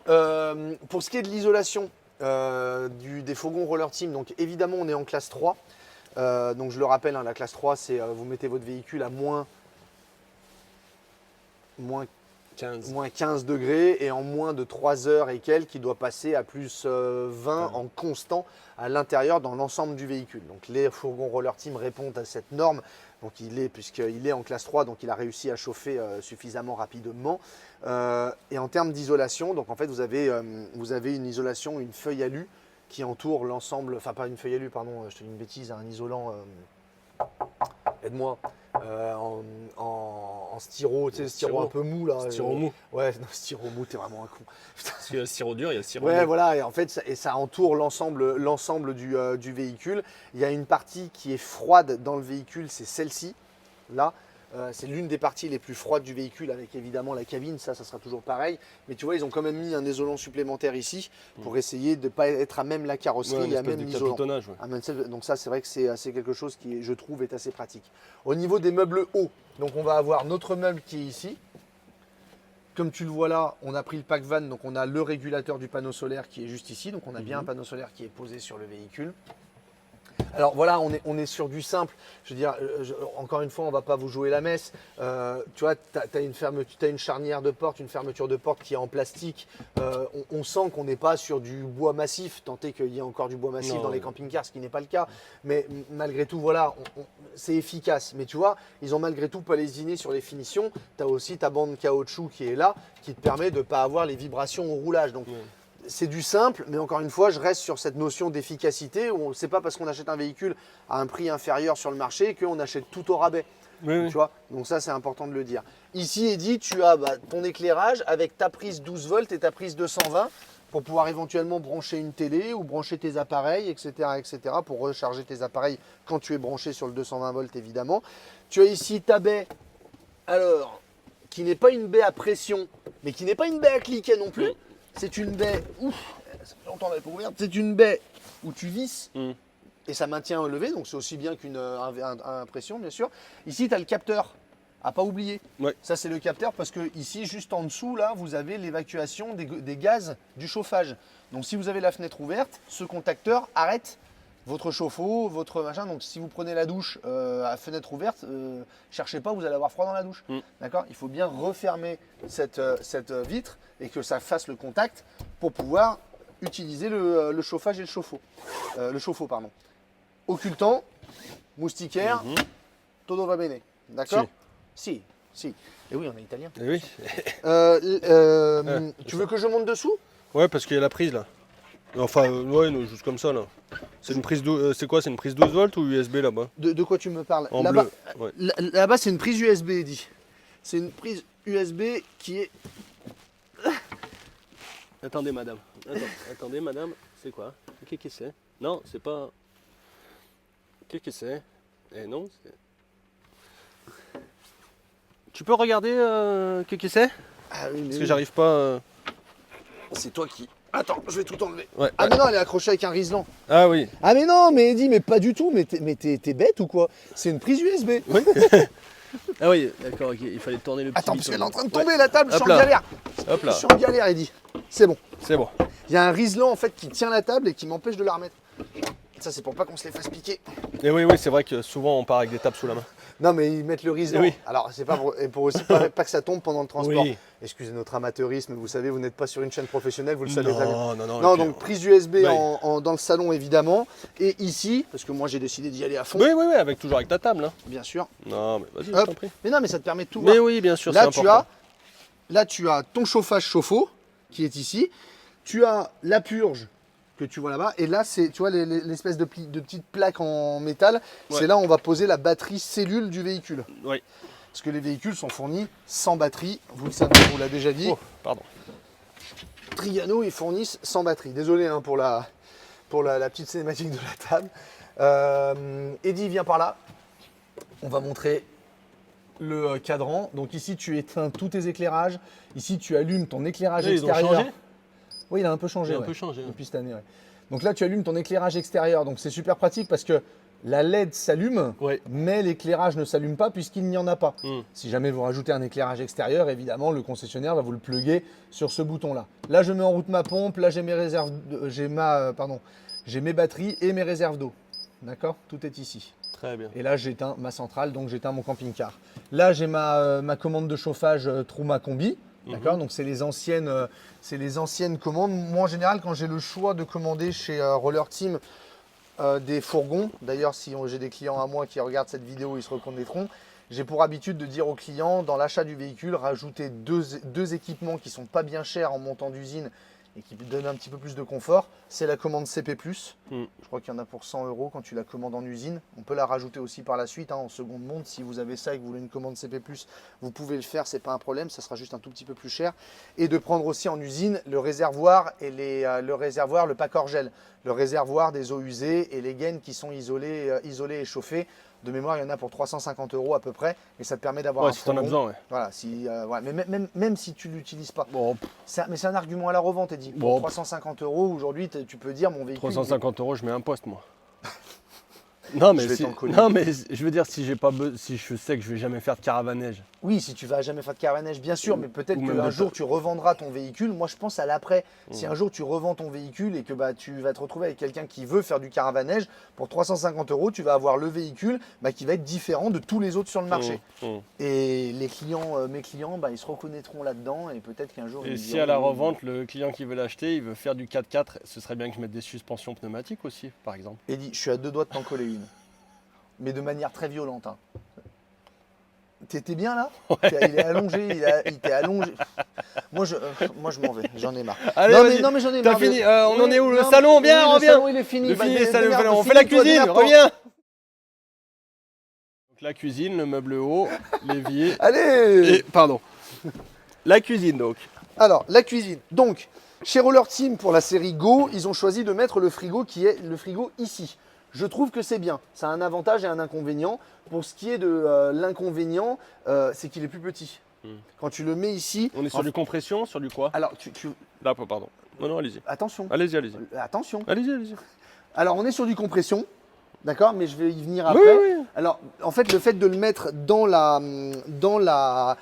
[SPEAKER 2] Pour ce qui est de l'isolation des fourgons Roller Team, donc évidemment, on est en classe 3. Donc je le rappelle, hein, la classe 3, c'est vous mettez votre véhicule à moins
[SPEAKER 3] 15.
[SPEAKER 2] moins 15 degrés et en moins de 3 heures et quelques, il doit passer à plus 20 en constant à l'intérieur dans l'ensemble du véhicule. Donc les fourgons Roller Team répondent à cette norme. Donc puisqu'il est en classe 3, donc il a réussi à chauffer suffisamment rapidement. Et en termes d'isolation, donc en fait vous avez une isolation, une feuille alu qui entoure l'ensemble, enfin pas une feuille alu, pardon, je te dis une bêtise, un isolant, aide-moi, en styro, tu sais, le styro un peu mou là.
[SPEAKER 3] Styro mou.
[SPEAKER 2] Ouais, non, styro mou, t'es vraiment un con.
[SPEAKER 3] Parce qu'il y a le sirop dur, il y a le sirop
[SPEAKER 2] Ouais,
[SPEAKER 3] mou.
[SPEAKER 2] voilà, et en fait, ça entoure l'ensemble du véhicule. Il y a une partie qui est froide dans le véhicule, c'est celle-ci, là. C'est l'une des parties les plus froides du véhicule, avec évidemment la cabine, ça sera toujours pareil. Mais tu vois, ils ont quand même mis un isolant supplémentaire ici pour essayer de ne pas être à même la carrosserie
[SPEAKER 3] Ouais,
[SPEAKER 2] et à
[SPEAKER 3] espèce
[SPEAKER 2] même
[SPEAKER 3] de
[SPEAKER 2] l'isolant.
[SPEAKER 3] capitonnage, ouais.
[SPEAKER 2] Donc ça, c'est vrai que c'est quelque chose qui, je trouve, est assez pratique. Au niveau des meubles hauts, donc on va avoir notre meuble qui est ici. Comme tu le vois là, on a pris le pack van, donc on a le régulateur du panneau solaire qui est juste ici. Donc on a bien un panneau solaire qui est posé sur le véhicule. Alors voilà, on est sur du simple. Je veux dire, encore une fois, on ne va pas vous jouer la messe. Tu vois, tu as une charnière de porte, une fermeture de porte qui est en plastique. On sent qu'on n'est pas sur du bois massif, tant est qu'il y a encore du bois massif
[SPEAKER 3] Non,
[SPEAKER 2] dans les
[SPEAKER 3] ouais.
[SPEAKER 2] camping-cars, ce qui n'est pas le cas. Mais malgré tout, voilà, c'est efficace. Mais tu vois, ils ont malgré tout pas lésiné sur les finitions. Tu as aussi ta bande caoutchouc qui est là, qui te permet de ne pas avoir les vibrations au roulage. Donc,
[SPEAKER 3] Ouais.
[SPEAKER 2] c'est du simple, mais encore une fois, je reste sur cette notion d'efficacité où c'est pas parce qu'on achète un véhicule à un prix inférieur sur le marché qu'on achète tout au rabais.
[SPEAKER 3] Oui, oui.
[SPEAKER 2] Tu vois, donc ça, c'est important de le dire. Ici, Eddy, tu as ton éclairage avec ta prise 12 volts et ta prise 220 pour pouvoir éventuellement brancher une télé ou brancher tes appareils, etc., etc., pour recharger tes appareils quand tu es branché sur le 220 volts, évidemment. Tu as ici ta baie, alors, qui n'est pas une baie à pression, mais qui n'est pas une baie à cliquet non plus. C'est une baie, ouf, ça fait longtemps qu'elle n'est pas ouverte. C'est une baie où tu visses et ça maintient un levé, donc c'est aussi bien qu'une impression, bien sûr. Ici, tu as le capteur, à pas oublier.
[SPEAKER 3] Ouais.
[SPEAKER 2] Ça, c'est le capteur parce que ici, juste en dessous, là, vous avez l'évacuation des gaz du chauffage. Donc, si vous avez la fenêtre ouverte, ce contacteur arrête votre chauffe-eau, votre machin. Donc, si vous prenez la douche à fenêtre ouverte, cherchez pas, vous allez avoir froid dans la douche. D'accord ? Il faut bien refermer cette vitre et que ça fasse le contact pour pouvoir utiliser le chauffage et le chauffe-eau. Pardon. Occultant, moustiquaire, todo va bene. D'accord ? Si. Et oui, on est italien.
[SPEAKER 3] Eh oui.
[SPEAKER 2] Tu veux que je monte dessous ?
[SPEAKER 3] Ouais, parce qu'il y a la prise là. Enfin, ouais, non, juste comme ça là. C'est une prise c'est quoi? C'est une prise 12 volts ou USB là-bas?
[SPEAKER 2] De quoi tu me parles ?
[SPEAKER 3] En
[SPEAKER 2] Là-bas,
[SPEAKER 3] bleu. Ouais.
[SPEAKER 2] là-bas, c'est une prise USB, Eddy. C'est une prise USB qui est...
[SPEAKER 3] Attendez, madame. Attendez, madame. C'est quoi? Qu'est-ce que c'est? Non, c'est pas. Qu'est-ce que c'est? Eh non, c'est. Tu peux regarder qu'est-ce que c'est?
[SPEAKER 2] Ah oui, mais
[SPEAKER 3] Parce que
[SPEAKER 2] oui.
[SPEAKER 3] j'arrive pas.
[SPEAKER 2] C'est toi qui... Attends, je vais tout enlever.
[SPEAKER 3] Ouais.
[SPEAKER 2] Ah mais non, elle est accrochée avec un riselant.
[SPEAKER 3] Ah oui.
[SPEAKER 2] Ah mais non, mais Eddy, mais pas du tout. Mais t'es bête ou quoi? C'est une prise USB.
[SPEAKER 3] Oui. Ah oui, d'accord, ok. Il fallait tourner le petit.
[SPEAKER 2] Attends, parce
[SPEAKER 3] bouton.
[SPEAKER 2] qu'elle est en train de tomber la table. Je
[SPEAKER 3] Hop
[SPEAKER 2] suis en
[SPEAKER 3] là.
[SPEAKER 2] galère.
[SPEAKER 3] Hop là.
[SPEAKER 2] Je suis en galère, Eddy. C'est bon.
[SPEAKER 3] C'est bon.
[SPEAKER 2] Il y a un riselant en fait qui tient la table et qui m'empêche de la remettre. Ça, c'est pour pas qu'on se les fasse piquer.
[SPEAKER 3] Et oui, c'est vrai que souvent on part avec des tables sous la main.
[SPEAKER 2] Non, mais ils mettent le riselant.
[SPEAKER 3] Oui.
[SPEAKER 2] Alors, c'est pas pour aussi pas que ça tombe pendant le transport.
[SPEAKER 3] Oui.
[SPEAKER 2] Excusez notre amateurisme, vous savez, vous n'êtes pas sur une chaîne professionnelle, vous le savez très bien.
[SPEAKER 3] Non.
[SPEAKER 2] Non,
[SPEAKER 3] et puis,
[SPEAKER 2] donc prise USB
[SPEAKER 3] Oui.
[SPEAKER 2] dans le salon évidemment. Et ici, parce que moi j'ai décidé d'y aller à fond,
[SPEAKER 3] Oui, avec toujours avec ta table là.
[SPEAKER 2] bien sûr.
[SPEAKER 3] Non, mais vas-y, je
[SPEAKER 2] Hop.
[SPEAKER 3] t'en prie.
[SPEAKER 2] Mais non, mais ça te permet de tout voir.
[SPEAKER 3] Mais oui, bien sûr, c'est
[SPEAKER 2] Là,
[SPEAKER 3] important.
[SPEAKER 2] tu as ton chauffage chauffe-eau qui est ici. Tu as la purge que tu vois là-bas. Et là, c'est, tu vois, l'espèce de petites plaques en métal.
[SPEAKER 3] Ouais.
[SPEAKER 2] C'est là où on va poser la batterie cellule du véhicule.
[SPEAKER 3] Oui.
[SPEAKER 2] Parce que les véhicules sont fournis sans batterie. Vous le savez, on vous l'a déjà dit.
[SPEAKER 3] Oh, pardon.
[SPEAKER 2] Trigano, ils fournissent sans batterie. Désolé hein, pour la petite cinématique de la table. Eddy, viens par là. On va montrer le cadran. Donc ici, tu éteins tous tes éclairages. Ici, tu allumes ton éclairage
[SPEAKER 3] Oui, ils ont
[SPEAKER 2] extérieur.
[SPEAKER 3] changé.
[SPEAKER 2] Oui, il a un peu changé.
[SPEAKER 3] Il a un
[SPEAKER 2] ouais,
[SPEAKER 3] peu changé, ouais.
[SPEAKER 2] depuis cette année. Ouais. Donc là, tu allumes ton éclairage extérieur. Donc c'est super pratique parce que la LED s'allume,
[SPEAKER 3] Ouais.
[SPEAKER 2] mais l'éclairage ne s'allume pas puisqu'il n'y en a pas.
[SPEAKER 3] Hmm.
[SPEAKER 2] Si jamais vous rajoutez un éclairage extérieur, évidemment, le concessionnaire va vous le plugger sur ce bouton-là. Là, je mets en route ma pompe. Là, j'ai mes réserves, j'ai mes batteries et mes réserves d'eau. D'accord? Tout est ici.
[SPEAKER 3] Très bien.
[SPEAKER 2] Et là, j'éteins ma centrale, donc j'éteins mon camping-car. Là, j'ai ma commande de chauffage Truma Combi. D'accord, donc c'est les anciennes commandes. Moi en général, quand j'ai le choix de commander chez Roller Team des fourgons, d'ailleurs si j'ai des clients à moi qui regardent cette vidéo, ils se reconnaîtront, j'ai pour habitude de dire aux clients, dans l'achat du véhicule, rajouter deux équipements qui sont pas bien chers en montant d'usine et qui donnent un petit peu plus de confort. C'est la commande CP+. Je crois qu'il y en a pour 100 € quand tu la commandes en usine. On peut la rajouter aussi par la suite en seconde monte. Si vous avez ça et que vous voulez une commande CP+, vous pouvez le faire, c'est pas un problème, ça sera juste un tout petit peu plus cher. Et de prendre aussi en usine le réservoir et le pack hors gel, le réservoir des eaux usées et les gaines qui sont isolées et chauffées. De mémoire, il y en a pour 350 € à peu près, et ça te permet d'avoir un
[SPEAKER 3] si t'en as
[SPEAKER 2] fourgon.
[SPEAKER 3] besoin, ouais.
[SPEAKER 2] Voilà, mais même si tu ne l'utilises pas.
[SPEAKER 3] Bon,
[SPEAKER 2] Mais c'est un argument à la revente, Eddy. Pour 350 € aujourd'hui, tu peux dire mon véhicule.
[SPEAKER 3] 350 €, je mets un poste, moi. Non mais,
[SPEAKER 2] Je vais t'en coller.
[SPEAKER 3] non mais je veux dire, si je sais que je vais jamais faire de caravanège.
[SPEAKER 2] Oui, si tu vas jamais faire de caravanège, bien sûr, mais peut-être
[SPEAKER 3] ou même
[SPEAKER 2] qu'un
[SPEAKER 3] de-
[SPEAKER 2] jour tu revendras ton véhicule. Moi, je pense à l'après. Si un jour tu revends ton véhicule et que tu vas te retrouver avec quelqu'un qui veut faire du caravanège, pour 350 €, tu vas avoir le véhicule qui va être différent de tous les autres sur le marché. Et les clients, mes clients, ils se reconnaîtront là-dedans et peut-être qu'un jour.
[SPEAKER 3] Et
[SPEAKER 2] ils
[SPEAKER 3] si
[SPEAKER 2] diront,
[SPEAKER 3] à la
[SPEAKER 2] oui,
[SPEAKER 3] revente, le client qui veut l'acheter, il veut faire du 4x4, ce serait bien que je mette des suspensions pneumatiques aussi, par exemple.
[SPEAKER 2] Eddy, je suis à 2 doigts de t'en coller une, mais de manière très violente. Hein. T'étais bien là? Il est allongé, il t'est allongé. Moi je m'en vais, j'en ai marre.
[SPEAKER 3] Allez,
[SPEAKER 2] non,
[SPEAKER 3] vas-y.
[SPEAKER 2] mais j'en ai
[SPEAKER 3] T'as
[SPEAKER 2] marre.
[SPEAKER 3] fini, on en est où? Le
[SPEAKER 2] Non,
[SPEAKER 3] salon, viens,
[SPEAKER 2] oui,
[SPEAKER 3] reviens.
[SPEAKER 2] Le salon, il est fini.
[SPEAKER 3] Le
[SPEAKER 2] Bah,
[SPEAKER 3] fini, ça,
[SPEAKER 2] démerde,
[SPEAKER 3] on fait la
[SPEAKER 2] finis-toi,
[SPEAKER 3] cuisine,
[SPEAKER 2] démerde-toi.
[SPEAKER 3] reviens. Donc la cuisine, le meuble haut, l'évier.
[SPEAKER 2] Allez.
[SPEAKER 3] Et pardon. La cuisine donc.
[SPEAKER 2] Alors, la cuisine. Donc, chez Roller Team, pour la série Go, ils ont choisi de mettre le frigo qui est le frigo ici. Je trouve que c'est bien. Ça a un avantage et un inconvénient. Pour ce qui est de l'inconvénient, c'est qu'il est plus petit. Quand tu le mets ici.
[SPEAKER 3] On est sur du compression, sur du quoi?
[SPEAKER 2] Alors,
[SPEAKER 3] Là, pardon. Non, allez-y.
[SPEAKER 2] attention.
[SPEAKER 3] Allez-y, allez-y.
[SPEAKER 2] Attention.
[SPEAKER 3] Allez-y.
[SPEAKER 2] Alors, on est sur du compression. D'accord, mais je vais y venir
[SPEAKER 3] Oui,
[SPEAKER 2] après.
[SPEAKER 3] oui.
[SPEAKER 2] Alors, en fait, le fait de le mettre dans la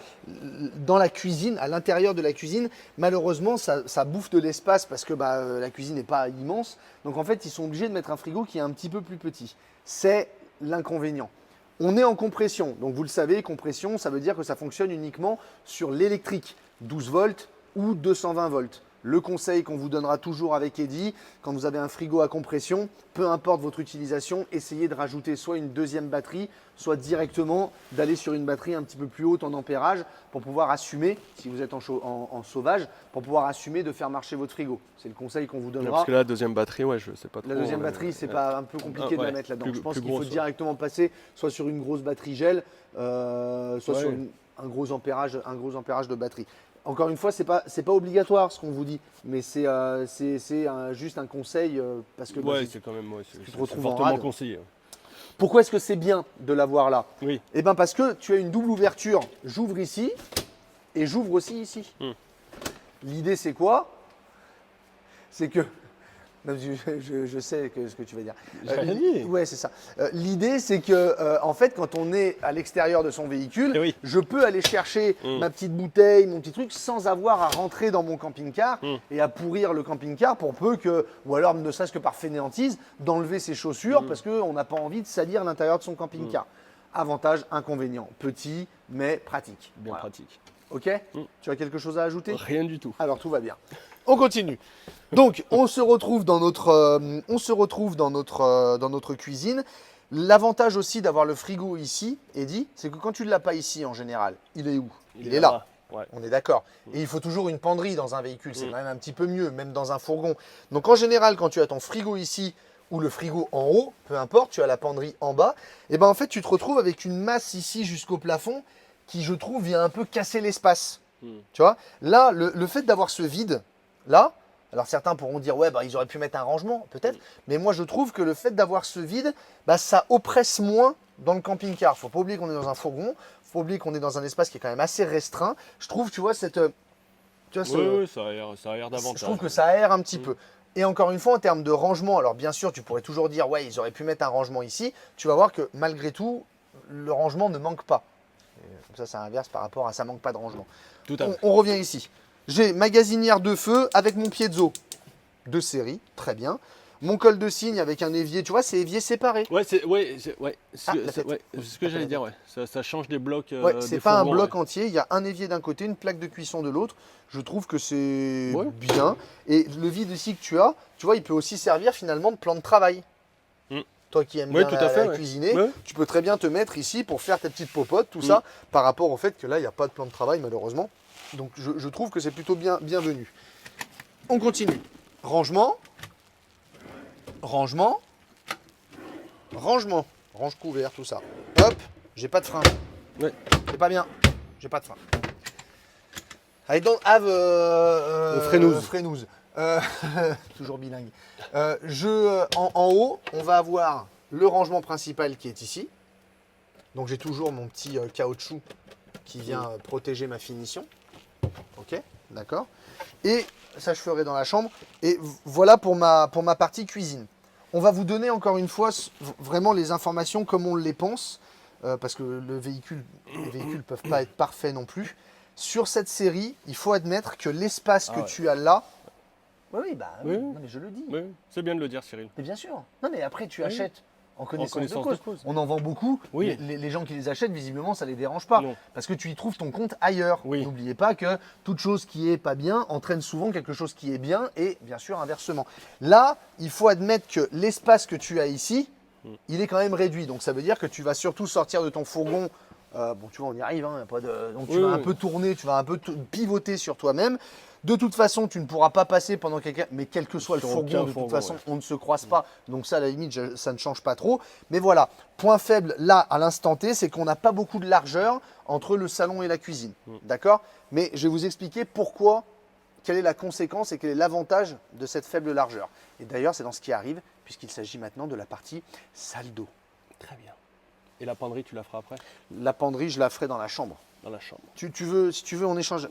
[SPEAKER 2] cuisine, à l'intérieur de la cuisine, malheureusement, ça bouffe de l'espace parce que la cuisine n'est pas immense. Donc, en fait, ils sont obligés de mettre un frigo qui est un petit peu plus petit. C'est l'inconvénient. On est en compression. Donc, vous le savez, compression, ça veut dire que ça fonctionne uniquement sur l'électrique, 12 volts ou 220 volts. Le conseil qu'on vous donnera toujours avec Eddy, quand vous avez un frigo à compression, peu importe votre utilisation, essayez de rajouter soit une deuxième batterie, soit directement d'aller sur une batterie un petit peu plus haute en ampérage pour pouvoir assumer, si vous êtes en sauvage, pour pouvoir assumer de faire marcher votre frigo. C'est le conseil qu'on vous donnera.
[SPEAKER 3] Parce que la deuxième batterie, ouais, je sais pas trop.
[SPEAKER 2] La deuxième batterie, c'est pas un peu compliqué de la mettre là-dedans. Je pense qu'il faut directement passer soit sur une grosse batterie gel, soit sur un gros ampérage de batterie. Encore une fois, c'est pas obligatoire ce qu'on vous dit, mais c'est juste un conseil parce que
[SPEAKER 3] c'est quand même
[SPEAKER 2] tu te retrouves en
[SPEAKER 3] fortement
[SPEAKER 2] rade.
[SPEAKER 3] conseillé.
[SPEAKER 2] Pourquoi est-ce que c'est bien de l'avoir là?
[SPEAKER 3] Oui.
[SPEAKER 2] Eh bien parce que tu as une double ouverture. J'ouvre ici et j'ouvre aussi ici. L'idée c'est quoi? C'est que non, je sais ce que tu vas dire.
[SPEAKER 3] J'ai rien dit.
[SPEAKER 2] Ouais, c'est ça. L'idée, c'est que, en fait, quand on est à l'extérieur de son véhicule,
[SPEAKER 3] Eh oui.
[SPEAKER 2] je peux aller chercher ma petite bouteille, mon petit truc, sans avoir à rentrer dans mon camping-car et à pourrir le camping-car pour peu que, ou alors ne serait-ce que par fainéantise, d'enlever ses chaussures parce qu'on n'a pas envie de salir l'intérieur de son camping-car. Avantage, inconvénient. Petit, mais pratique.
[SPEAKER 3] Bien
[SPEAKER 2] Voilà.
[SPEAKER 3] pratique.
[SPEAKER 2] Ok? Tu as quelque chose à ajouter?
[SPEAKER 3] Rien du tout.
[SPEAKER 2] Alors tout va bien. On continue. Donc on se retrouve dans notre cuisine. L'avantage aussi d'avoir le frigo ici, Eddy, c'est que quand tu ne l'as pas ici en général, il est où? Il est là.
[SPEAKER 3] Ouais.
[SPEAKER 2] On est d'accord. Et il faut toujours une penderie dans un véhicule. C'est quand même un petit peu mieux, même dans un fourgon. Donc en général, quand tu as ton frigo ici ou le frigo en haut, peu importe, tu as la penderie en bas, et ben en fait tu te retrouves avec une masse ici jusqu'au plafond qui, je trouve, vient un peu casser l'espace. Tu vois? Là, le fait d'avoir ce vide, là, alors certains pourront dire, ouais, ils auraient pu mettre un rangement, peut-être, mais moi je trouve que le fait d'avoir ce vide, ça oppresse moins dans le camping-car. Il ne faut pas oublier qu'on est dans un fourgon, il ne faut pas oublier qu'on est dans un espace qui est quand même assez restreint. Je trouve, tu vois, oui,
[SPEAKER 3] ça a l'air d'avantage.
[SPEAKER 2] je trouve que ça aère un petit peu. Et encore une fois, en termes de rangement, alors bien sûr, tu pourrais toujours dire, ouais, ils auraient pu mettre un rangement ici. Tu vas voir que malgré tout, le rangement ne manque pas. Comme ça, c'est inverse par rapport à ça manque pas de rangement.
[SPEAKER 3] Tout à fait.
[SPEAKER 2] On revient ici. J'ai magasinière de feu avec mon piezo de série, très bien. Mon col de cygne avec un évier, tu vois, c'est évier séparé.
[SPEAKER 3] Ouais, c'est
[SPEAKER 2] Ah, la tête.
[SPEAKER 3] c'est ce que j'allais dire, ouais. Ça change des blocs.
[SPEAKER 2] Ouais, c'est
[SPEAKER 3] des
[SPEAKER 2] pas un
[SPEAKER 3] fourgons,
[SPEAKER 2] bloc
[SPEAKER 3] ouais.
[SPEAKER 2] entier, il y a un évier d'un côté, une plaque de cuisson de l'autre. Je trouve que c'est
[SPEAKER 3] Ouais.
[SPEAKER 2] bien. Et le vide ici que tu as, tu vois, il peut aussi servir finalement de plan de travail.
[SPEAKER 3] Mm.
[SPEAKER 2] Toi qui aimes
[SPEAKER 3] Oui,
[SPEAKER 2] bien
[SPEAKER 3] tout à fait,
[SPEAKER 2] la
[SPEAKER 3] ouais.
[SPEAKER 2] cuisiner,
[SPEAKER 3] Ouais.
[SPEAKER 2] tu peux très bien te mettre ici pour faire tes petites popotes, tout
[SPEAKER 3] Mm.
[SPEAKER 2] ça, par rapport au fait que là, il n'y a pas de plan de travail malheureusement. Donc je trouve que c'est plutôt bienvenu. On continue. Rangement. Rangement. Rangement. Range couvert, tout ça. Hop, j'ai pas de frein.
[SPEAKER 3] Ouais.
[SPEAKER 2] C'est pas bien. J'ai pas de frein. I don't have
[SPEAKER 3] Frenouze.
[SPEAKER 2] frenouze. Toujours bilingue. En haut, on va avoir le rangement principal qui est ici. Donc j'ai toujours mon petit caoutchouc qui vient protéger ma finition. Ok, d'accord. Et ça, je ferai dans la chambre. Et voilà pour ma partie cuisine. On va vous donner encore une fois vraiment les informations comme on les pense, parce que les véhicules ne peuvent pas être parfaits non plus. Sur cette série, il faut admettre que l'espace que
[SPEAKER 3] ouais.
[SPEAKER 2] tu as là... Oui, bah
[SPEAKER 3] Oui.
[SPEAKER 2] non, mais je le dis.
[SPEAKER 3] Oui, c'est bien de le dire, Cyril.
[SPEAKER 2] Mais bien sûr. Non, mais après, tu
[SPEAKER 3] Oui.
[SPEAKER 2] achètes en connaissance,
[SPEAKER 3] connaissance
[SPEAKER 2] de
[SPEAKER 3] de
[SPEAKER 2] cause.
[SPEAKER 3] cause.
[SPEAKER 2] On en vend beaucoup.
[SPEAKER 3] Oui.
[SPEAKER 2] Les gens qui les achètent, visiblement, ça ne les dérange pas.
[SPEAKER 3] Non.
[SPEAKER 2] Parce que tu y trouves ton compte ailleurs.
[SPEAKER 3] Oui.
[SPEAKER 2] N'oubliez pas que toute chose qui est pas bien entraîne souvent quelque chose qui est bien et bien sûr inversement. Là, il faut admettre que l'espace que tu as ici, il est quand même réduit. Donc ça veut dire que tu vas surtout sortir de ton fourgon. Bon, tu vois, on y arrive. Hein, pas de... Donc tu
[SPEAKER 3] Oui,
[SPEAKER 2] vas un
[SPEAKER 3] oui.
[SPEAKER 2] peu tourner, tu vas un peu pivoter sur toi-même. De toute façon, tu ne pourras pas passer pendant quelqu'un, mais quel que soit le
[SPEAKER 3] Sur
[SPEAKER 2] fourgon,
[SPEAKER 3] aucun
[SPEAKER 2] de toute
[SPEAKER 3] fourgon,
[SPEAKER 2] façon,
[SPEAKER 3] ouais.
[SPEAKER 2] on ne se croise pas. Donc ça, à la limite, ça ne change pas trop. Mais voilà, point faible là, à l'instant T, c'est qu'on n'a pas beaucoup de largeur entre le salon et la cuisine. D'accord? Mais je vais vous expliquer pourquoi, quelle est la conséquence et quel est l'avantage de cette faible largeur. Et d'ailleurs, c'est dans ce qui arrive, puisqu'il s'agit maintenant de la partie salle d'eau.
[SPEAKER 3] Très bien. Et la penderie, tu la feras après,
[SPEAKER 2] La penderie, je la ferai dans la chambre.
[SPEAKER 3] dans la chambre.
[SPEAKER 2] Si tu veux, on échange.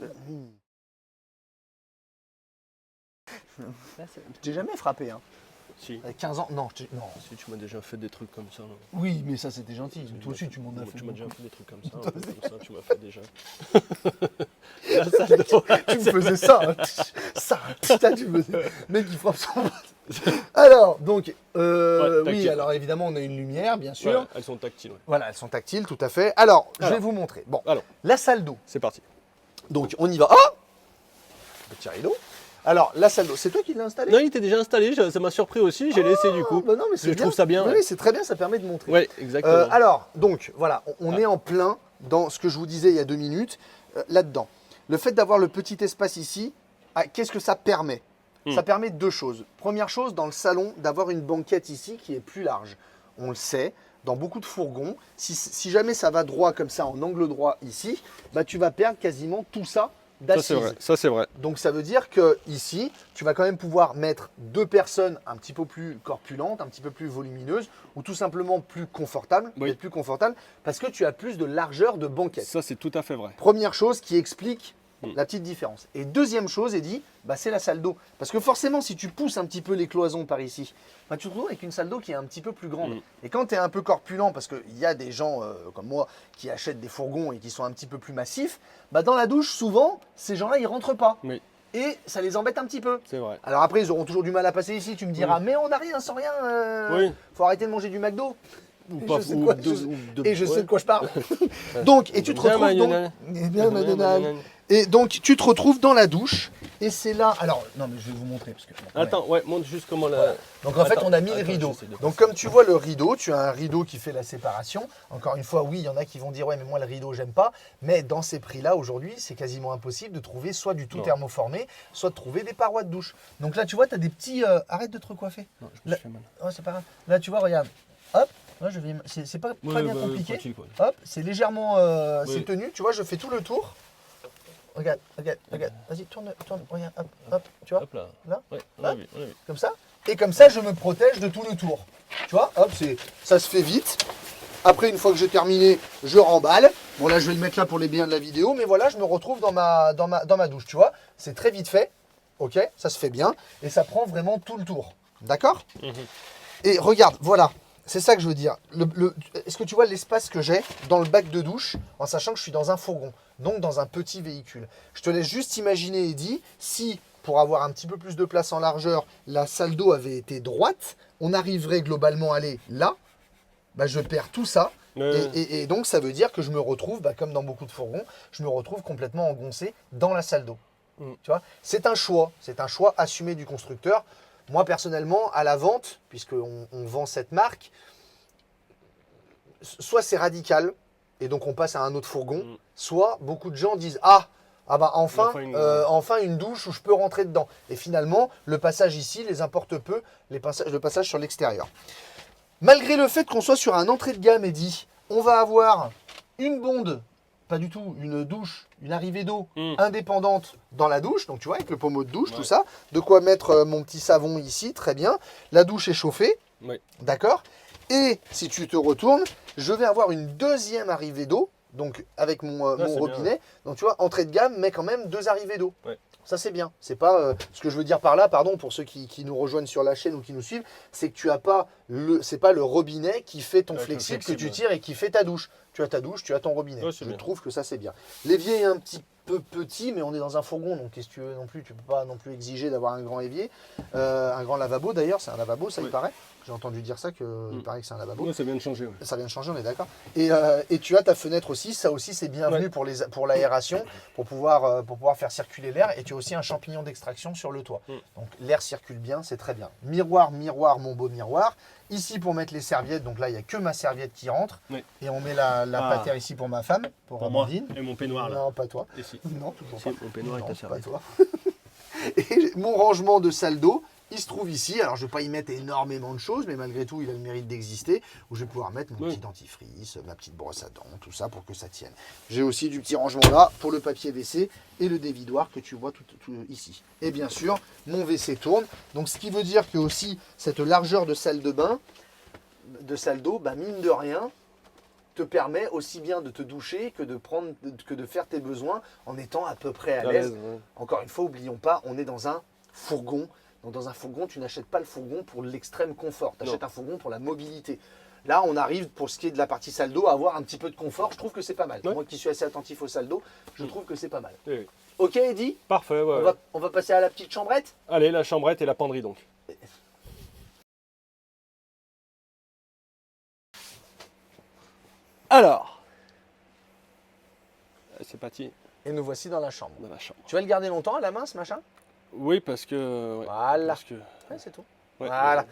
[SPEAKER 2] Je t'ai jamais frappé, hein.
[SPEAKER 3] Si.
[SPEAKER 2] À 15 ans, non, non.
[SPEAKER 3] Si tu m'as déjà fait des trucs comme ça. Non.
[SPEAKER 2] Oui, mais ça c'était gentil. Toi aussi, tu m'en as fait.
[SPEAKER 3] Tu m'as déjà
[SPEAKER 2] beaucoup.
[SPEAKER 3] fait des trucs comme ça. Comme ça, tu m'as fait déjà. La salle d'eau.
[SPEAKER 2] Tu me faisais ça, hein. Ça, putain, tu me faisais. Mec, il frappe son pote. Alors, donc, oui,
[SPEAKER 3] tactile.
[SPEAKER 2] alors évidemment, on a une lumière, bien sûr.
[SPEAKER 3] Ouais, elles sont tactiles. Ouais.
[SPEAKER 2] Voilà, elles sont tactiles, tout à fait. Alors, je vais
[SPEAKER 3] Alors.
[SPEAKER 2] vous montrer. Bon,
[SPEAKER 3] Alors.
[SPEAKER 2] la salle d'eau.
[SPEAKER 3] C'est parti.
[SPEAKER 2] Donc, on y va. Oh, petit rideau. Alors, la salle d'eau, c'est toi qui l'as installée?
[SPEAKER 3] Non, il était déjà installé. Ça m'a surpris aussi. J'ai laissé du coup.
[SPEAKER 2] Bah non, mais c'est
[SPEAKER 3] Je
[SPEAKER 2] bien.
[SPEAKER 3] trouve ça bien.
[SPEAKER 2] Oui,
[SPEAKER 3] Ouais,
[SPEAKER 2] c'est très bien, ça permet de montrer.
[SPEAKER 3] Ouais, exactement.
[SPEAKER 2] Alors, donc, voilà, on est en plein dans ce que je vous disais il y a 2 minutes, là-dedans. Le fait d'avoir le petit espace ici, qu'est-ce que ça permet? Ça permet 2 choses. Première chose, dans le salon, d'avoir une banquette ici qui est plus large. On le sait, dans beaucoup de fourgons, si jamais ça va droit comme ça, en angle droit ici, bah, tu vas perdre quasiment tout ça
[SPEAKER 3] Ça,
[SPEAKER 2] d'assises.
[SPEAKER 3] c'est vrai. Ça, c'est vrai.
[SPEAKER 2] Donc ça veut dire que ici, tu vas quand même pouvoir mettre 2 personnes un petit peu plus corpulentes, un petit peu plus volumineuses, ou tout simplement plus confortables,
[SPEAKER 3] Oui.
[SPEAKER 2] plus confortables, parce que tu as plus de largeur de banquette.
[SPEAKER 3] Ça, c'est tout à fait vrai.
[SPEAKER 2] Première chose qui explique la petite différence. Et deuxième chose, Eddy, bah, c'est la salle d'eau. Parce que forcément, si tu pousses un petit peu les cloisons par ici, bah, tu te retrouves avec une salle d'eau qui est un petit peu plus grande. Et quand tu es un peu corpulent, parce qu'il y a des gens comme moi qui achètent des fourgons et qui sont un petit peu plus massifs, bah, dans la douche, souvent, ces gens-là, ils rentrent pas.
[SPEAKER 3] Oui,
[SPEAKER 2] Et ça les embête un petit peu.
[SPEAKER 3] c'est vrai.
[SPEAKER 2] Alors après, ils auront toujours du mal à passer ici. Tu me diras, mais on n'a rien sans rien.
[SPEAKER 3] Oui.
[SPEAKER 2] Faut arrêter de manger du McDo.
[SPEAKER 3] Ou
[SPEAKER 2] Et
[SPEAKER 3] pas.
[SPEAKER 2] je sais
[SPEAKER 3] ou
[SPEAKER 2] quoi,
[SPEAKER 3] de- ou de-
[SPEAKER 2] Et je sais
[SPEAKER 3] ouais.
[SPEAKER 2] de quoi je parle. Donc, et tu te
[SPEAKER 3] Bien,
[SPEAKER 2] retrouves donc.
[SPEAKER 3] Magnonal.
[SPEAKER 2] Eh bien, Magnonal.
[SPEAKER 3] Magnonal.
[SPEAKER 2] Et donc, tu te retrouves dans la douche. Et c'est là. Alors, non, mais je vais vous montrer. Parce que, bon,
[SPEAKER 3] Attends, ouais, montre juste comment la.
[SPEAKER 2] voilà. Donc, en fait,
[SPEAKER 3] Attends,
[SPEAKER 2] on a mis le
[SPEAKER 3] attends,
[SPEAKER 2] rideau.
[SPEAKER 3] j'essaie de
[SPEAKER 2] Donc,
[SPEAKER 3] faire
[SPEAKER 2] comme tu vois le rideau, tu as un rideau qui fait la séparation. Encore une fois, oui, il y en a qui vont dire, ouais, mais moi, le rideau, j'aime pas. Mais dans ces prix-là, aujourd'hui, c'est quasiment impossible de trouver soit du tout
[SPEAKER 3] Non.
[SPEAKER 2] thermoformé, soit de trouver des parois de douche. Donc là, tu vois, tu as des petits. Arrête de te recoiffer.
[SPEAKER 3] Non, je me
[SPEAKER 2] Là-
[SPEAKER 3] suis fait mal.
[SPEAKER 2] Oh, c'est pas grave. Là, tu vois, regarde. Hop. Là, je vais. C'est pas
[SPEAKER 3] Ouais,
[SPEAKER 2] très bien
[SPEAKER 3] bah,
[SPEAKER 2] compliqué.
[SPEAKER 3] tranquille, quoi.
[SPEAKER 2] Hop, c'est légèrement
[SPEAKER 3] Oui.
[SPEAKER 2] c'est tenu. Tu vois, je fais tout le tour. Regarde, regarde, regarde. Vas-y, tourne, tourne. Regarde, hop, hop. Tu vois,
[SPEAKER 3] Hop là.
[SPEAKER 2] là,
[SPEAKER 3] Ouais, on
[SPEAKER 2] Là.
[SPEAKER 3] a vu, on a vu.
[SPEAKER 2] comme ça. Et comme ça, je me protège de tout le tour. Tu vois, hop, ça se fait vite. Après, une fois que j'ai terminé, je remballe. Bon, là, je vais le mettre là pour les biens de la vidéo. Mais voilà, je me retrouve dans ma douche. Tu vois, c'est très vite fait. Ok, ça se fait bien. Et ça prend vraiment tout le tour. D'accord? Et regarde, voilà. C'est ça que je veux dire. Est-ce que tu vois l'espace que j'ai dans le bac de douche, en sachant que je suis dans un fourgon, donc dans un petit véhicule? Je te laisse juste imaginer, Eddy, si pour avoir un petit peu plus de place en largeur, la salle d'eau avait été droite, on arriverait globalement à aller là, bah, je perds tout ça. Et donc, ça veut dire que je me retrouve, bah, comme dans beaucoup de fourgons, je me retrouve complètement engoncé dans la salle d'eau. Tu vois, c'est un choix assumé du constructeur. Moi, personnellement, à la vente, puisqu'on vend cette marque, soit c'est radical, et donc on passe à un autre fourgon, soit beaucoup de gens disent ah bah enfin une douche où je peux rentrer dedans. Et finalement, le passage ici les importe peu, le passage sur l'extérieur. Malgré le fait qu'on soit sur un entrée de gamme, Eddy, on va avoir une bonde, pas du tout, une douche, une arrivée d'eau indépendante dans la douche. Donc tu vois, avec le pommeau de douche, tout ça. De quoi mettre mon petit savon ici, très bien. La douche est chauffée, d'accord. Et si tu te retournes, je vais avoir une deuxième arrivée d'eau, donc avec mon robinet. Bien. Donc tu vois, entrée de gamme, mais quand même 2 arrivées d'eau. Ça c'est bien. C'est pas ce que je veux dire par là, pardon pour ceux qui nous rejoignent sur la chaîne ou qui nous suivent, c'est que tu as pas c'est pas le robinet qui fait ton flexible que tu tires et qui fait ta douche. Tu as ta douche, tu as ton robinet. Je trouve que ça c'est bien. L'évier est un petit peu petit, mais on est dans un fourgon, donc qu'est-ce que tu veux non plus, tu peux pas non plus exiger d'avoir un grand évier, un grand lavabo d'ailleurs, c'est un lavabo, ça il paraît. J'ai entendu dire ça, il paraît que c'est un lavabo.
[SPEAKER 3] Oui, ça vient de changer.
[SPEAKER 2] Ça vient de changer, on est d'accord. Et tu as ta fenêtre aussi, ça aussi c'est bienvenu pour l'aération, pour pouvoir faire circuler l'air. Et tu as aussi un champignon d'extraction sur le toit. Donc l'air circule bien, c'est très bien. Miroir, mon beau miroir. Ici pour mettre les serviettes, donc là il n'y a que ma serviette qui rentre. Et on met la patère ici pour ma femme, pour Amandine.
[SPEAKER 3] Moi. Et mon peignoir là.
[SPEAKER 2] Non, pas toi.
[SPEAKER 3] Ici.
[SPEAKER 2] Non, toujours
[SPEAKER 3] pas.
[SPEAKER 2] Mon
[SPEAKER 3] peignoir
[SPEAKER 2] non,
[SPEAKER 3] avec ta
[SPEAKER 2] pas
[SPEAKER 3] serviette.
[SPEAKER 2] toi. Et mon rangement de salle d'eau, il se trouve ici. Alors, je ne vais pas y mettre énormément de choses, mais malgré tout, il a le mérite d'exister. Où je vais pouvoir mettre mon petit dentifrice, ma petite brosse à dents, tout ça pour que ça tienne. J'ai aussi du petit rangement là pour le papier WC et le dévidoir que tu vois tout ici. Et bien sûr, mon WC tourne. Donc, ce qui veut dire que aussi cette largeur de salle de bain, de salle d'eau, bah, mine de rien, te permet aussi bien de te doucher que de faire tes besoins en étant à peu près à l'aise. Encore une fois, n'oublions pas, on est dans un fourgon. Donc dans un fourgon, tu n'achètes pas le fourgon pour l'extrême confort. Tu achètes un fourgon pour la mobilité. Là, on arrive, pour ce qui est de la partie salle d'eau, à avoir un petit peu de confort. Je trouve que c'est pas mal. Moi qui suis assez attentif aux salles d'eau, je trouve que c'est pas mal. Ok, Eddy ?
[SPEAKER 3] Parfait,
[SPEAKER 2] on va passer à la petite chambrette ?
[SPEAKER 3] Allez, la chambrette et la penderie donc. Alors, c'est parti.
[SPEAKER 2] Et nous voici dans la chambre.
[SPEAKER 3] Dans la chambre.
[SPEAKER 2] Tu vas le garder longtemps à la main, ce machin ?
[SPEAKER 3] Oui, parce que...
[SPEAKER 2] Voilà.
[SPEAKER 3] Parce que...
[SPEAKER 2] C'est tout.
[SPEAKER 3] Ouais,
[SPEAKER 2] voilà.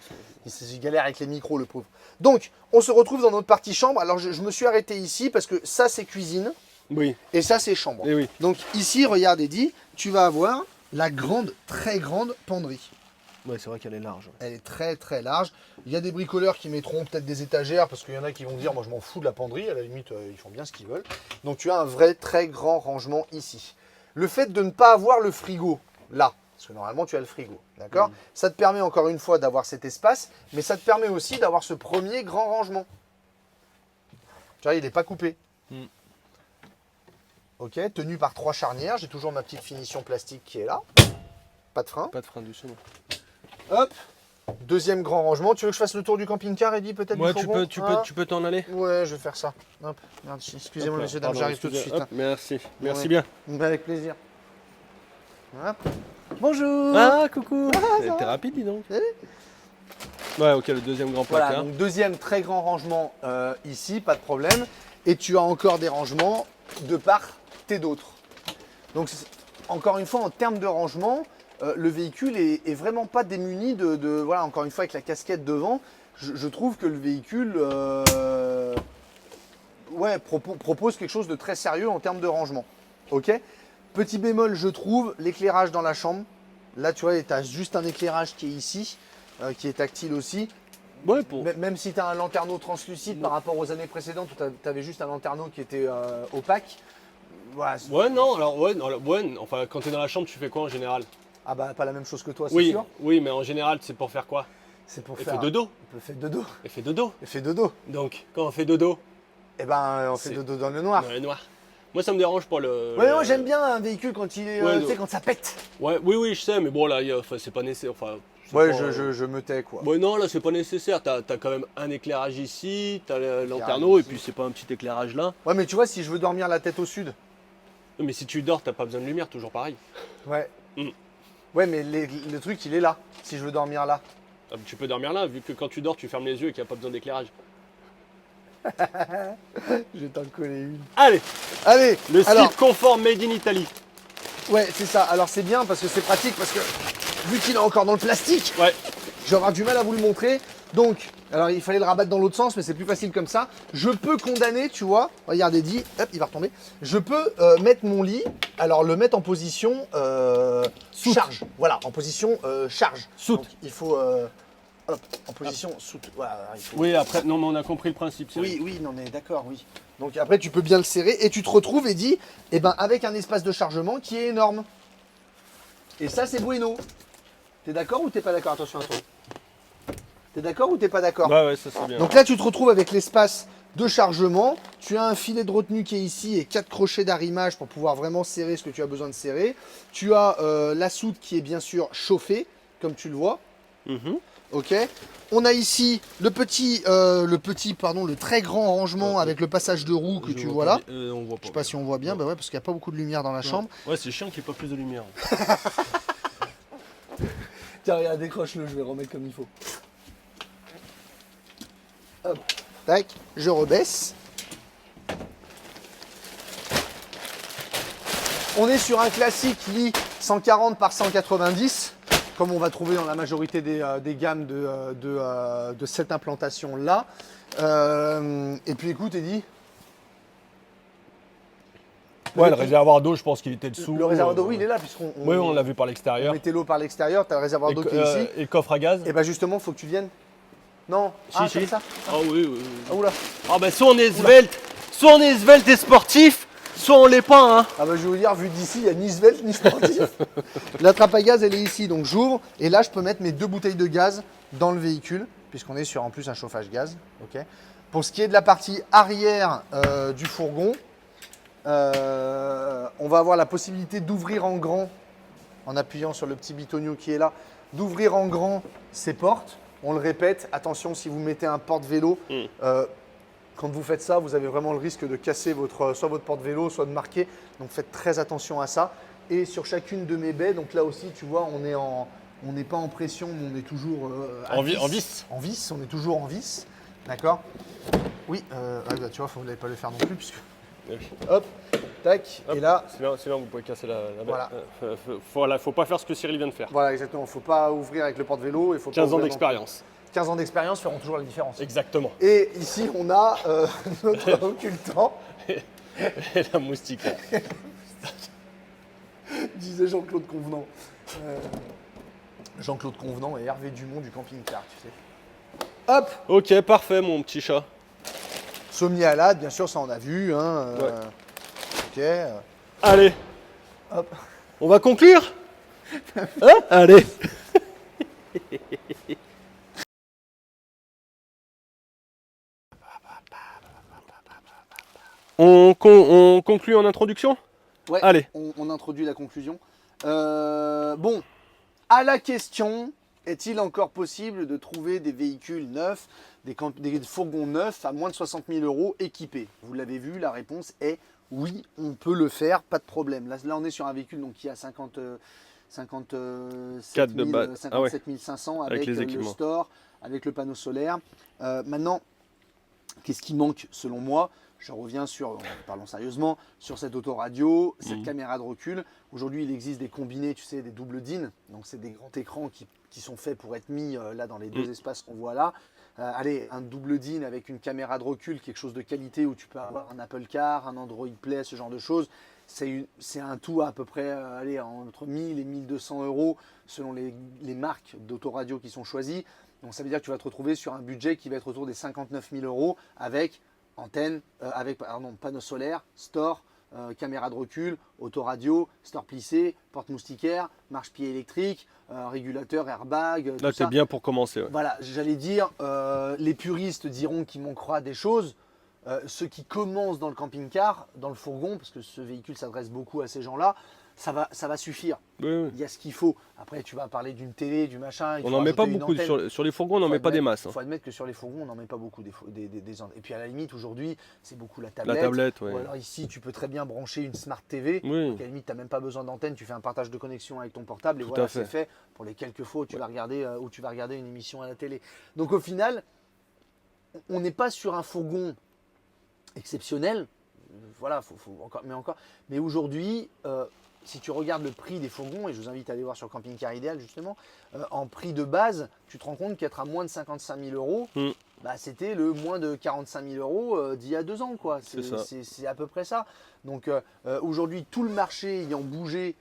[SPEAKER 2] Il galère avec les micros, le pauvre. Donc, on se retrouve dans notre partie chambre. Alors, je me suis arrêté ici parce que ça, c'est cuisine.
[SPEAKER 3] Oui.
[SPEAKER 2] Et ça, c'est chambre.
[SPEAKER 3] Et oui.
[SPEAKER 2] Donc, ici, regarde, Eddy, tu vas avoir la grande, très grande penderie.
[SPEAKER 3] Ouais, c'est vrai qu'elle est large.
[SPEAKER 2] Elle est très, très large. Il y a des bricoleurs qui mettront peut-être des étagères parce qu'il y en a qui vont dire, moi, je m'en fous de la penderie. À la limite, ils font bien ce qu'ils veulent. Donc, tu as un vrai, très grand rangement ici. Le fait de ne pas avoir le frigo là, parce que normalement, tu as le frigo, d'accord ? Ça te permet encore une fois d'avoir cet espace, mais ça te permet aussi d'avoir ce premier grand rangement. Tu vois, il n'est pas coupé. Ok, tenu par 3 charnières. J'ai toujours ma petite finition plastique qui est là. Pas de frein.
[SPEAKER 3] Pas de frein dessus.
[SPEAKER 2] Hop. Deuxième grand rangement. Tu veux que je fasse le tour du camping-car, Eddy, peut-être ?
[SPEAKER 3] Ouais, tu peux t'en aller.
[SPEAKER 2] Ouais, je vais faire ça. Hop. Excusez-moi, messieurs, dames, j'arrive tout de suite.
[SPEAKER 3] Hop, merci. Merci bien.
[SPEAKER 2] Avec plaisir. Hop. Bonjour.
[SPEAKER 3] Ah, coucou. T'es rapide, dis donc. Ouais, ok, le deuxième grand placard.
[SPEAKER 2] Voilà, donc deuxième très grand rangement ici, pas de problème. Et tu as encore des rangements de part et d'autre. Donc, encore une fois, en termes de rangement, le véhicule est vraiment pas démuni voilà, encore une fois, avec la casquette devant, je trouve que le véhicule propose quelque chose de très sérieux en termes de rangement. Ok ? Petit bémol, je trouve, l'éclairage dans la chambre. Là, tu vois, tu as juste un éclairage qui est ici, qui est tactile aussi.
[SPEAKER 3] Ouais,
[SPEAKER 2] Même si tu as un lanterneau translucide par rapport aux années précédentes où tu avais juste un lanterneau qui était opaque. Voilà.
[SPEAKER 3] Enfin, quand tu es dans la chambre, tu fais quoi en général?
[SPEAKER 2] Ah bah, pas la même chose que toi, c'est
[SPEAKER 3] Oui,
[SPEAKER 2] sûr.
[SPEAKER 3] oui, mais en général, c'est pour faire quoi?
[SPEAKER 2] C'est pour
[SPEAKER 3] faire dodo.
[SPEAKER 2] On fait dodo.
[SPEAKER 3] Elle fait dodo.
[SPEAKER 2] Elle fait dodo.
[SPEAKER 3] Donc, quand on fait dodo,
[SPEAKER 2] Eh ben, on fait dodo dans le noir.
[SPEAKER 3] dans le noir. Moi, ça me dérange pas le.
[SPEAKER 2] Ouais, moi j'aime bien un véhicule quand il est, tu sais, quand ça pète.
[SPEAKER 3] Ouais, oui, je sais, mais bon, là, c'est pas nécessaire. Enfin,
[SPEAKER 2] Ouais,
[SPEAKER 3] pas,
[SPEAKER 2] je me tais, quoi.
[SPEAKER 3] Ouais, non, là, c'est pas nécessaire. T'as quand même un éclairage ici, t'as le lanterneau, et
[SPEAKER 2] ici.
[SPEAKER 3] puis c'est pas un petit éclairage là.
[SPEAKER 2] Ouais, mais tu vois, si je veux dormir la tête au sud.
[SPEAKER 3] Mais si tu dors, t'as pas besoin de lumière, toujours pareil.
[SPEAKER 2] Ouais. Ouais, mais le truc, il est là, si je veux dormir là.
[SPEAKER 3] Ah, tu peux dormir là, vu que quand tu dors, tu fermes les yeux et qu'il n'y a pas besoin d'éclairage.
[SPEAKER 2] Je vais t'en coller une.
[SPEAKER 3] Allez,
[SPEAKER 2] Allez,
[SPEAKER 3] le
[SPEAKER 2] alors,
[SPEAKER 3] slip confort made in Italy.
[SPEAKER 2] ouais, c'est ça. Alors, c'est bien parce que c'est pratique, parce que vu qu'il est encore dans le plastique,
[SPEAKER 3] Ouais.
[SPEAKER 2] je vais avoir du mal à vous le montrer. Donc, alors il fallait le rabattre dans l'autre sens, mais c'est plus facile comme ça. Je peux condamner, tu vois, regardez, dit, hop, il va retomber. Je peux mettre mon lit, alors le mettre en position charge. Voilà, en position charge.
[SPEAKER 3] Soute.
[SPEAKER 2] Donc, il faut, hop, en position soute. Voilà, il faut-
[SPEAKER 3] Oui, après, non, mais on a compris le principe.
[SPEAKER 2] Oui, oui, non mais d'accord, oui. Donc après, tu peux bien le serrer et tu te retrouves et dis, eh ben, avec un espace de chargement qui est énorme. Et ça, c'est bueno. T'es d'accord ou t'es pas d'accord? Attention à toi. T'es d'accord ou t'es pas d'accord?
[SPEAKER 3] Ouais, ouais, ça c'est bien.
[SPEAKER 2] Donc là, tu te retrouves avec l'espace de chargement. Tu as un filet de retenue qui est ici et 4 crochets d'arrimage pour pouvoir vraiment serrer ce que tu as besoin de serrer. Tu as la soute qui est bien sûr chauffée, comme tu le vois.
[SPEAKER 3] Mhm.
[SPEAKER 2] Ok. On a ici le très grand rangement avec le passage de roue que
[SPEAKER 3] Je
[SPEAKER 2] tu
[SPEAKER 3] vois
[SPEAKER 2] vois
[SPEAKER 3] pas
[SPEAKER 2] là.
[SPEAKER 3] bien. On voit pas.
[SPEAKER 2] Je sais pas si on voit bien, bah ouais, parce qu'il n'y a pas beaucoup de lumière dans la chambre.
[SPEAKER 3] Ouais, c'est chiant qu'il n'y ait pas plus de lumière.
[SPEAKER 2] Tiens, regarde, décroche-le, je vais remettre comme il faut. Hop, tac, je rebaisse. On est sur un classique lit 140 par 190, comme on va trouver dans la majorité des gammes de cette implantation-là. Et puis écoute, Eddy,
[SPEAKER 3] Ouais, le réservoir d'eau, je pense qu'il était dessous.
[SPEAKER 2] le réservoir d'eau, oui, il est là, puisqu'on
[SPEAKER 3] Oui, on l'a vu par l'extérieur.
[SPEAKER 2] mettait l'eau par l'extérieur, tu as le réservoir d'eau qui est ici.
[SPEAKER 3] Et coffre à gaz.
[SPEAKER 2] Et bah justement, il faut que tu viennes. Non, ah,
[SPEAKER 3] Si,
[SPEAKER 2] comme
[SPEAKER 3] si.
[SPEAKER 2] ça.
[SPEAKER 3] Ah oui, oui, oui.
[SPEAKER 2] Ah, oula.
[SPEAKER 3] Ah bah soit on est svelte et sportif, soit on l'est pas, hein.
[SPEAKER 2] Ah bah je vais vous dire, vu d'ici, il n'y a ni svelte ni sportif. La trappe à gaz, elle est ici, donc j'ouvre. Et là, je peux mettre mes 2 bouteilles de gaz dans le véhicule, puisqu'on est sur en plus un chauffage gaz. Ok. Pour ce qui est de la partie arrière du fourgon, on va avoir la possibilité d'ouvrir en grand, en appuyant sur le petit bitonio qui est là, d'ouvrir en grand ces portes. On le répète, attention si vous mettez un porte-vélo, quand vous faites ça, vous avez vraiment le risque de casser soit votre porte-vélo, soit de marquer. Donc faites très attention à ça. Et sur chacune de mes baies, donc là aussi, tu vois, on n'est pas en pression, mais on est toujours à
[SPEAKER 3] En vis.
[SPEAKER 2] En vis, on est toujours en vis. D'accord? Oui, bah, tu vois, il ne fallait pas le faire non plus, puisque.
[SPEAKER 3] Oui.
[SPEAKER 2] Hop, tac,
[SPEAKER 3] Hop,
[SPEAKER 2] et là,
[SPEAKER 3] C'est bien, vous pouvez casser la
[SPEAKER 2] Voilà.
[SPEAKER 3] Voilà, faut pas faire ce que Cyril vient de faire.
[SPEAKER 2] voilà, exactement. Il ne faut pas ouvrir avec le porte-vélo. Il faut pas
[SPEAKER 3] 15 ans
[SPEAKER 2] ouvrir
[SPEAKER 3] d'expérience.
[SPEAKER 2] 15 ans d'expérience feront toujours la différence.
[SPEAKER 3] Exactement.
[SPEAKER 2] Et ici, on a notre occultant,
[SPEAKER 3] Et la moustiquaire.
[SPEAKER 2] disait Jean-Claude Convenant. Jean-Claude Convenant et Hervé Dumont du camping-car, tu sais. Hop,
[SPEAKER 3] Ok, parfait, mon petit chat.
[SPEAKER 2] sommialade, bien sûr, ça on a vu. Hein, Ok.
[SPEAKER 3] Allez,
[SPEAKER 2] Hop.
[SPEAKER 3] on va conclure. Hein? Allez. On conclut en introduction?
[SPEAKER 2] Ouais,
[SPEAKER 3] Allez.
[SPEAKER 2] on introduit la conclusion. Bon, à la question, est-il encore possible de trouver des véhicules neufs, des fourgons neufs à moins de 60 000 € équipés? Vous l'avez vu, la réponse est oui, on peut le faire, pas de problème. Là on est sur un véhicule donc, qui a 57
[SPEAKER 3] 4 de base.
[SPEAKER 2] 500
[SPEAKER 3] Avec
[SPEAKER 2] avec
[SPEAKER 3] les
[SPEAKER 2] le
[SPEAKER 3] équipements.
[SPEAKER 2] store, avec le panneau solaire. Maintenant, qu'est-ce qui manque selon moi? Je reviens sur, parlons sérieusement, sur cette autoradio, cette caméra de recul. Aujourd'hui, il existe des combinés, tu sais, des doubles DIN. Donc, c'est des grands écrans qui sont faits pour être mis là dans les deux espaces qu'on voit là. Allez, un double DIN avec une caméra de recul, quelque chose de qualité où tu peux avoir un Apple Car, un Android Play, ce genre de choses. C'est un tout à peu près allez, entre 1000 et 1200 € selon les marques d'autoradio qui sont choisies. Donc, ça veut dire que tu vas te retrouver sur un budget qui va être autour des 59 000 € avec antenne, panneau solaire, store, caméra de recul, autoradio, store plissé, porte moustiquaire, marche-pied électrique, régulateur, airbag.
[SPEAKER 3] Là,
[SPEAKER 2] tout ça.
[SPEAKER 3] c'est bien pour commencer. Ouais.
[SPEAKER 2] Voilà, j'allais dire, les puristes diront qu'il manquera des choses. Ceux qui commencent dans le camping-car, dans le fourgon, parce que ce véhicule s'adresse beaucoup à ces gens-là, ça va suffire.
[SPEAKER 3] Oui, oui.
[SPEAKER 2] Il y a ce qu'il faut. Après, tu vas parler d'une télé, du machin. il
[SPEAKER 3] On
[SPEAKER 2] faut
[SPEAKER 3] n'en met pas
[SPEAKER 2] rajouter une
[SPEAKER 3] beaucoup.
[SPEAKER 2] antenne.
[SPEAKER 3] Sur les fourgons, on n'en
[SPEAKER 2] Faut
[SPEAKER 3] met pas des
[SPEAKER 2] admettre-
[SPEAKER 3] masses.
[SPEAKER 2] Il
[SPEAKER 3] Hein.
[SPEAKER 2] faut admettre que sur les fourgons, on n'en met pas beaucoup des antennes. Et puis à la limite, aujourd'hui, c'est beaucoup la
[SPEAKER 3] La
[SPEAKER 2] tablette.
[SPEAKER 3] tablette,
[SPEAKER 2] Ou
[SPEAKER 3] oui.
[SPEAKER 2] alors ici, tu peux très bien brancher une Smart TV.
[SPEAKER 3] Oui.
[SPEAKER 2] Donc à la limite, tu n'as même pas besoin d'antenne. Tu fais un partage de connexion avec ton portable et
[SPEAKER 3] Tout
[SPEAKER 2] voilà,
[SPEAKER 3] à fait.
[SPEAKER 2] c'est fait pour les quelques fois où tu vas regarder une émission à la télé. Donc au final, on n'est pas sur un fourgon exceptionnel. Voilà, mais aujourd'hui, si tu regardes le prix des fourgons, et je vous invite à aller voir sur Camping Car Idéal justement, en prix de base, tu te rends compte qu'être à moins de 55 000 euros, bah, c'était le moins de 45 000 euros d'il y a 2 ans, quoi.
[SPEAKER 3] C'est ça.
[SPEAKER 2] C'est à peu près ça. Donc aujourd'hui, tout le marché ayant bougé,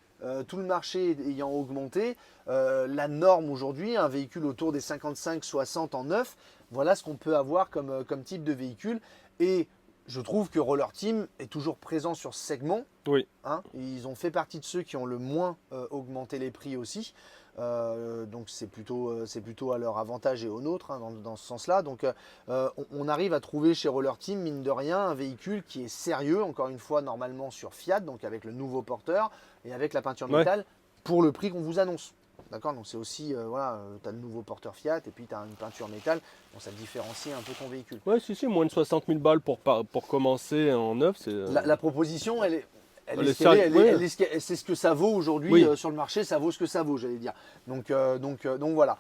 [SPEAKER 2] tout le marché ayant augmenté, la norme aujourd'hui, un véhicule autour des 55-60 en neuf, voilà ce qu'on peut avoir comme type de véhicule. Et je trouve que Roller Team est toujours présent sur ce segment.
[SPEAKER 3] Oui.
[SPEAKER 2] Hein. Ils ont fait partie de ceux qui ont le moins augmenté les prix aussi. Donc c'est plutôt à leur avantage et au nôtre hein, dans ce sens-là. Donc on arrive à trouver chez Roller Team, mine de rien, un véhicule qui est sérieux, encore une fois, normalement sur Fiat, donc avec le nouveau porteur et avec la peinture
[SPEAKER 3] Ouais.
[SPEAKER 2] métal, pour le prix qu'on vous annonce. D'accord, donc c'est aussi, tu as le nouveau porteur Fiat et puis tu as une peinture métal, donc ça différencie un peu ton véhicule.
[SPEAKER 3] Ouais, si, moins de 60 000 balles pour commencer en neuf, c'est.
[SPEAKER 2] La proposition, elle est
[SPEAKER 3] Elle
[SPEAKER 2] ce
[SPEAKER 3] est
[SPEAKER 2] qu'elle est,
[SPEAKER 3] sérieuse, ouais.
[SPEAKER 2] c'est ce que ça vaut aujourd'hui
[SPEAKER 3] Oui.
[SPEAKER 2] sur le marché, ça vaut ce que ça vaut, j'allais dire. Donc voilà.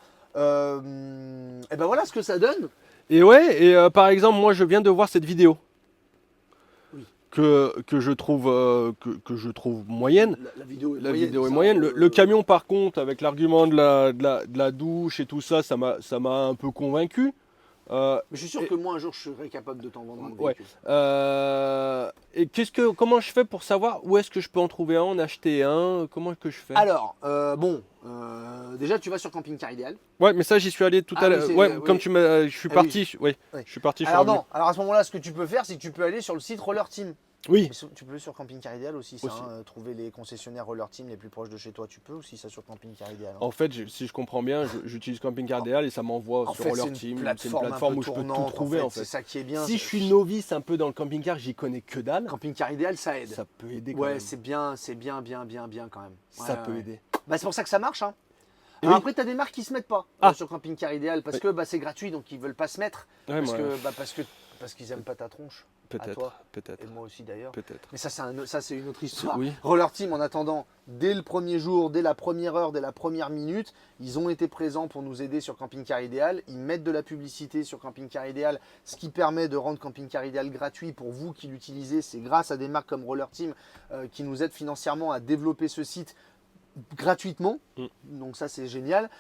[SPEAKER 2] Et ben voilà ce que ça donne.
[SPEAKER 3] Et ouais, et par exemple, moi je viens de voir cette vidéo.
[SPEAKER 2] Oui.
[SPEAKER 3] Que je trouve moyenne.
[SPEAKER 2] La vidéo est
[SPEAKER 3] La
[SPEAKER 2] moyenne,
[SPEAKER 3] vidéo est
[SPEAKER 2] ça,
[SPEAKER 3] moyenne. Le camion, par contre, avec l'argument de la douche et tout ça, ça m'a un peu convaincu.
[SPEAKER 2] Mais je suis sûr
[SPEAKER 3] et-
[SPEAKER 2] que moi un jour je serai capable de t'en vendre un
[SPEAKER 3] Ouais.
[SPEAKER 2] véhicule.
[SPEAKER 3] Et comment je fais pour savoir où est-ce que je peux en trouver un, en acheter un, comment que je fais?
[SPEAKER 2] Alors, déjà tu vas sur Camping Car Idéal.
[SPEAKER 3] Ouais, mais ça j'y suis allé tout
[SPEAKER 2] Ah
[SPEAKER 3] à
[SPEAKER 2] oui,
[SPEAKER 3] l'heure.
[SPEAKER 2] c'est-
[SPEAKER 3] Ouais,
[SPEAKER 2] oui.
[SPEAKER 3] comme tu m'as, je suis
[SPEAKER 2] Ah
[SPEAKER 3] parti. Oui,
[SPEAKER 2] Oui.
[SPEAKER 3] je suis parti. je suis
[SPEAKER 2] Alors
[SPEAKER 3] revenu.
[SPEAKER 2] non, alors à ce moment-là, ce que tu peux faire, c'est que tu peux aller sur le site Roller Team.
[SPEAKER 3] Oui.
[SPEAKER 2] Mais tu peux sur Camping Car Idéal aussi, ça,
[SPEAKER 3] Aussi.
[SPEAKER 2] hein, trouver les concessionnaires Roller Team les plus proches de chez toi, tu peux aussi ça sur Camping Car Idéal. hein.
[SPEAKER 3] En fait, si je comprends bien, j'utilise Camping Car Idéal et ça m'envoie
[SPEAKER 2] En
[SPEAKER 3] sur
[SPEAKER 2] fait,
[SPEAKER 3] Roller
[SPEAKER 2] c'est une
[SPEAKER 3] Team. C'est une
[SPEAKER 2] plateforme,
[SPEAKER 3] plateforme
[SPEAKER 2] un peu
[SPEAKER 3] où je peux tout
[SPEAKER 2] tournante,
[SPEAKER 3] trouver en
[SPEAKER 2] C'est
[SPEAKER 3] fait.
[SPEAKER 2] ça qui est bien.
[SPEAKER 3] Si je suis novice un peu dans le camping-car, j'y connais que dalle.
[SPEAKER 2] Camping Car Idéal, ça aide.
[SPEAKER 3] Ça peut aider quand
[SPEAKER 2] Ouais,
[SPEAKER 3] même.
[SPEAKER 2] c'est bien quand même.
[SPEAKER 3] Ça
[SPEAKER 2] Ouais,
[SPEAKER 3] peut
[SPEAKER 2] ouais.
[SPEAKER 3] aider.
[SPEAKER 2] Bah, c'est pour ça que ça marche. Hein.
[SPEAKER 3] Et
[SPEAKER 2] Alors
[SPEAKER 3] oui.
[SPEAKER 2] après, tu as des marques qui se mettent pas
[SPEAKER 3] Ah.
[SPEAKER 2] sur Camping Car Idéal parce que bah, c'est gratuit, donc ils veulent pas se mettre.
[SPEAKER 3] Ouais,
[SPEAKER 2] Parce
[SPEAKER 3] moi,
[SPEAKER 2] que parce qu'ils aiment pas ta tronche. à toi.
[SPEAKER 3] peut-être,
[SPEAKER 2] Et moi aussi d'ailleurs.
[SPEAKER 3] peut-être.
[SPEAKER 2] Mais ça, c'est une autre histoire.
[SPEAKER 3] Oui.
[SPEAKER 2] Roller Team, en attendant, dès le premier jour, dès la première heure, dès la première minute, ils ont été présents pour nous aider sur Camping Car Idéal. Ils mettent de la publicité sur Camping Car Idéal, ce qui permet de rendre Camping Car Idéal gratuit pour vous qui l'utilisez. C'est grâce à des marques comme Roller Team qui nous aident financièrement à développer ce site gratuitement. Donc ça, c'est génial.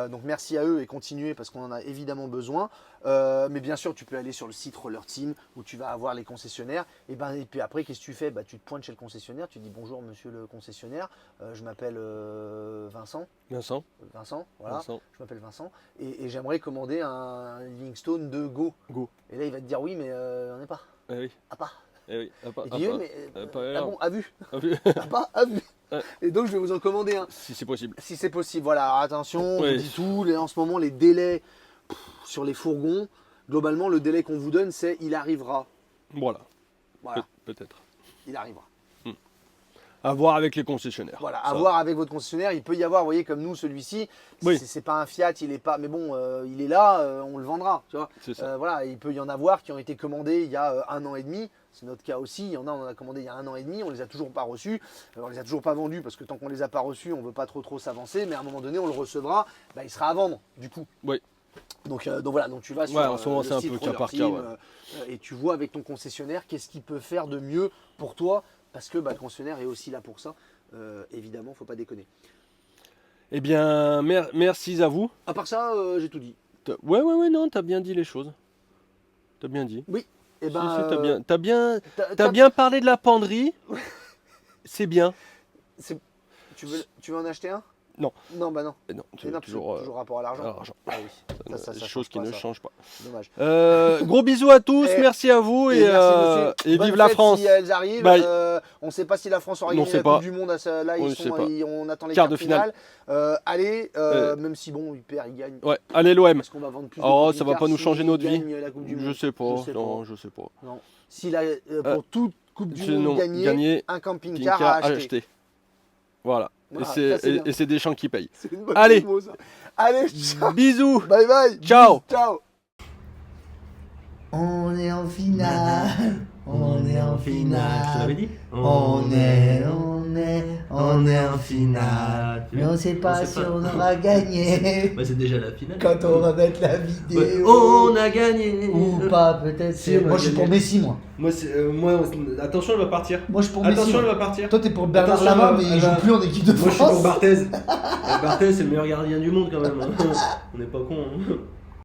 [SPEAKER 2] Donc merci à eux et continuez parce qu'on en a évidemment besoin. Mais bien sûr, tu peux aller sur le site Roller Team où tu vas avoir les concessionnaires. Et puis après, qu'est-ce que tu fais? Tu te pointes chez le concessionnaire, tu dis bonjour monsieur le concessionnaire, je m'appelle Vincent.
[SPEAKER 3] Vincent,
[SPEAKER 2] Voilà.
[SPEAKER 3] Vincent.
[SPEAKER 2] Je m'appelle Vincent et j'aimerais commander un Livingstone de Go.
[SPEAKER 3] Go.
[SPEAKER 2] Et là, il va te dire oui, mais on n'est pas.
[SPEAKER 3] Eh oui,
[SPEAKER 2] À pas.
[SPEAKER 3] eh oui. Ah, pas-
[SPEAKER 2] Et
[SPEAKER 3] ah,
[SPEAKER 2] tu dis
[SPEAKER 3] pas-
[SPEAKER 2] oui, mais
[SPEAKER 3] pas
[SPEAKER 2] ah
[SPEAKER 3] alors.
[SPEAKER 2] bon, à vue.
[SPEAKER 3] ah, oui.
[SPEAKER 2] À pas, à vue.
[SPEAKER 3] Ouais.
[SPEAKER 2] Et donc, je vais vous en commander un.
[SPEAKER 3] Si c'est possible.
[SPEAKER 2] Si c'est possible, voilà, alors attention, on
[SPEAKER 3] Oui.
[SPEAKER 2] vous dit tout, en ce moment les délais sur les fourgons, globalement le délai qu'on vous donne c'est il arrivera.
[SPEAKER 3] Voilà,
[SPEAKER 2] Voilà,
[SPEAKER 3] peut-être.
[SPEAKER 2] il arrivera.
[SPEAKER 3] À voir avec les concessionnaires.
[SPEAKER 2] Voilà,
[SPEAKER 3] Ça.
[SPEAKER 2] à voir avec votre concessionnaire, il peut y avoir, vous voyez comme nous celui-ci,
[SPEAKER 3] Oui.
[SPEAKER 2] c'est pas un Fiat, il est pas, mais bon, il est là, on le vendra, tu vois.
[SPEAKER 3] C'est ça.
[SPEAKER 2] Voilà, il peut y en avoir qui ont été commandés il y a 1 an et demi. C'est notre cas aussi. Il y en a, on en a commandé il y a 1 an et demi, on les a toujours pas reçus. On les a toujours pas vendus parce que tant qu'on les a pas reçus, on veut pas trop s'avancer. Mais à un moment donné, on le recevra, il sera à vendre du coup.
[SPEAKER 3] Oui.
[SPEAKER 2] Donc voilà, donc tu vas sur
[SPEAKER 3] Ouais, en ce moment,
[SPEAKER 2] le
[SPEAKER 3] c'est un
[SPEAKER 2] site
[SPEAKER 3] peu cas
[SPEAKER 2] Roller
[SPEAKER 3] par cas,
[SPEAKER 2] Team,
[SPEAKER 3] ouais.
[SPEAKER 2] et tu vois avec ton concessionnaire qu'est-ce qu'il peut faire de mieux pour toi parce que le concessionnaire est aussi là pour ça. Évidemment, faut pas déconner.
[SPEAKER 3] Eh bien, merci à vous.
[SPEAKER 2] À part ça, j'ai tout dit.
[SPEAKER 3] Ouais, non, t'as bien dit les choses. T'as bien dit.
[SPEAKER 2] Oui. Et
[SPEAKER 3] Si, t'as
[SPEAKER 2] t'as-
[SPEAKER 3] t'as bien parlé de la penderie. C'est bien.
[SPEAKER 2] tu veux en acheter un?
[SPEAKER 3] Non.
[SPEAKER 2] Non, bah non.
[SPEAKER 3] Non,
[SPEAKER 2] Mais non, toujours rapport à l'argent.
[SPEAKER 3] l'argent.
[SPEAKER 2] Ah oui. Ça
[SPEAKER 3] Des
[SPEAKER 2] change
[SPEAKER 3] choses qui
[SPEAKER 2] pas,
[SPEAKER 3] ne
[SPEAKER 2] ça.
[SPEAKER 3] changent pas.
[SPEAKER 2] Dommage.
[SPEAKER 3] Gros bisous à tous,
[SPEAKER 2] Et-
[SPEAKER 3] merci à vous et,
[SPEAKER 2] merci, monsieur.
[SPEAKER 3] et
[SPEAKER 2] Bonne
[SPEAKER 3] vive la
[SPEAKER 2] fête
[SPEAKER 3] France.
[SPEAKER 2] Si elles arrivent,
[SPEAKER 3] Bye.
[SPEAKER 2] on ne sait pas si la France aura
[SPEAKER 3] On
[SPEAKER 2] gagné
[SPEAKER 3] sait
[SPEAKER 2] la
[SPEAKER 3] pas.
[SPEAKER 2] Coupe du Monde. Là,
[SPEAKER 3] On ne sait pas.
[SPEAKER 2] on attend les
[SPEAKER 3] Quart
[SPEAKER 2] quarts
[SPEAKER 3] de
[SPEAKER 2] finale. Allez, même si bon, il perd, il gagne.
[SPEAKER 3] Ouais, allez l'OM.
[SPEAKER 2] Est-ce qu'on va vendre plus
[SPEAKER 3] Oh,
[SPEAKER 2] de
[SPEAKER 3] ça va
[SPEAKER 2] camping-cars
[SPEAKER 3] pas nous
[SPEAKER 2] si
[SPEAKER 3] changer notre
[SPEAKER 2] il
[SPEAKER 3] vie.
[SPEAKER 2] gagne la Coupe du Monde
[SPEAKER 3] Je sais pas.
[SPEAKER 2] Je sais
[SPEAKER 3] Non,
[SPEAKER 2] pas.
[SPEAKER 3] je sais pas.
[SPEAKER 2] Non. S'il a pour toute Coupe du
[SPEAKER 3] sinon,
[SPEAKER 2] Monde gagnée,
[SPEAKER 3] gagner,
[SPEAKER 2] un camping-car
[SPEAKER 3] Pinka
[SPEAKER 2] à acheter.
[SPEAKER 3] Voilà.
[SPEAKER 2] Voilà, ça,
[SPEAKER 3] et
[SPEAKER 2] c'est bien.
[SPEAKER 3] c'est Deschamps qui paye.
[SPEAKER 2] C'est une bonne
[SPEAKER 3] Allez.
[SPEAKER 2] promo, ça. Allez, ciao.
[SPEAKER 3] Bisous.
[SPEAKER 2] Bye bye.
[SPEAKER 3] Ciao.
[SPEAKER 2] Ciao.
[SPEAKER 4] On est en finale, on est en
[SPEAKER 5] Je te l'avais
[SPEAKER 4] finale,
[SPEAKER 5] dit.
[SPEAKER 4] on est en finale. Mais on sait pas si on aura gagné
[SPEAKER 5] Bah, c'est déjà la finale.
[SPEAKER 4] quand on va mettre la
[SPEAKER 5] Ouais,
[SPEAKER 4] vidéo.
[SPEAKER 5] on a gagné.
[SPEAKER 4] Ou pas, peut-être.
[SPEAKER 5] Si, on a
[SPEAKER 4] Moi je suis
[SPEAKER 5] gagné.
[SPEAKER 4] pour Messi, moi.
[SPEAKER 5] Moi, attention, elle va partir.
[SPEAKER 4] Moi je suis pour Messi.
[SPEAKER 5] Attention, elle
[SPEAKER 4] moi.
[SPEAKER 5] va partir.
[SPEAKER 4] Toi t'es pour Bernard
[SPEAKER 5] Attention,
[SPEAKER 4] Lama, mais
[SPEAKER 5] elle
[SPEAKER 4] il
[SPEAKER 5] va-
[SPEAKER 4] joue plus en équipe de
[SPEAKER 5] Moi, je suis pour
[SPEAKER 4] France.
[SPEAKER 5] Barthez. Barthez, c'est le meilleur gardien du monde quand même. On n'est pas con.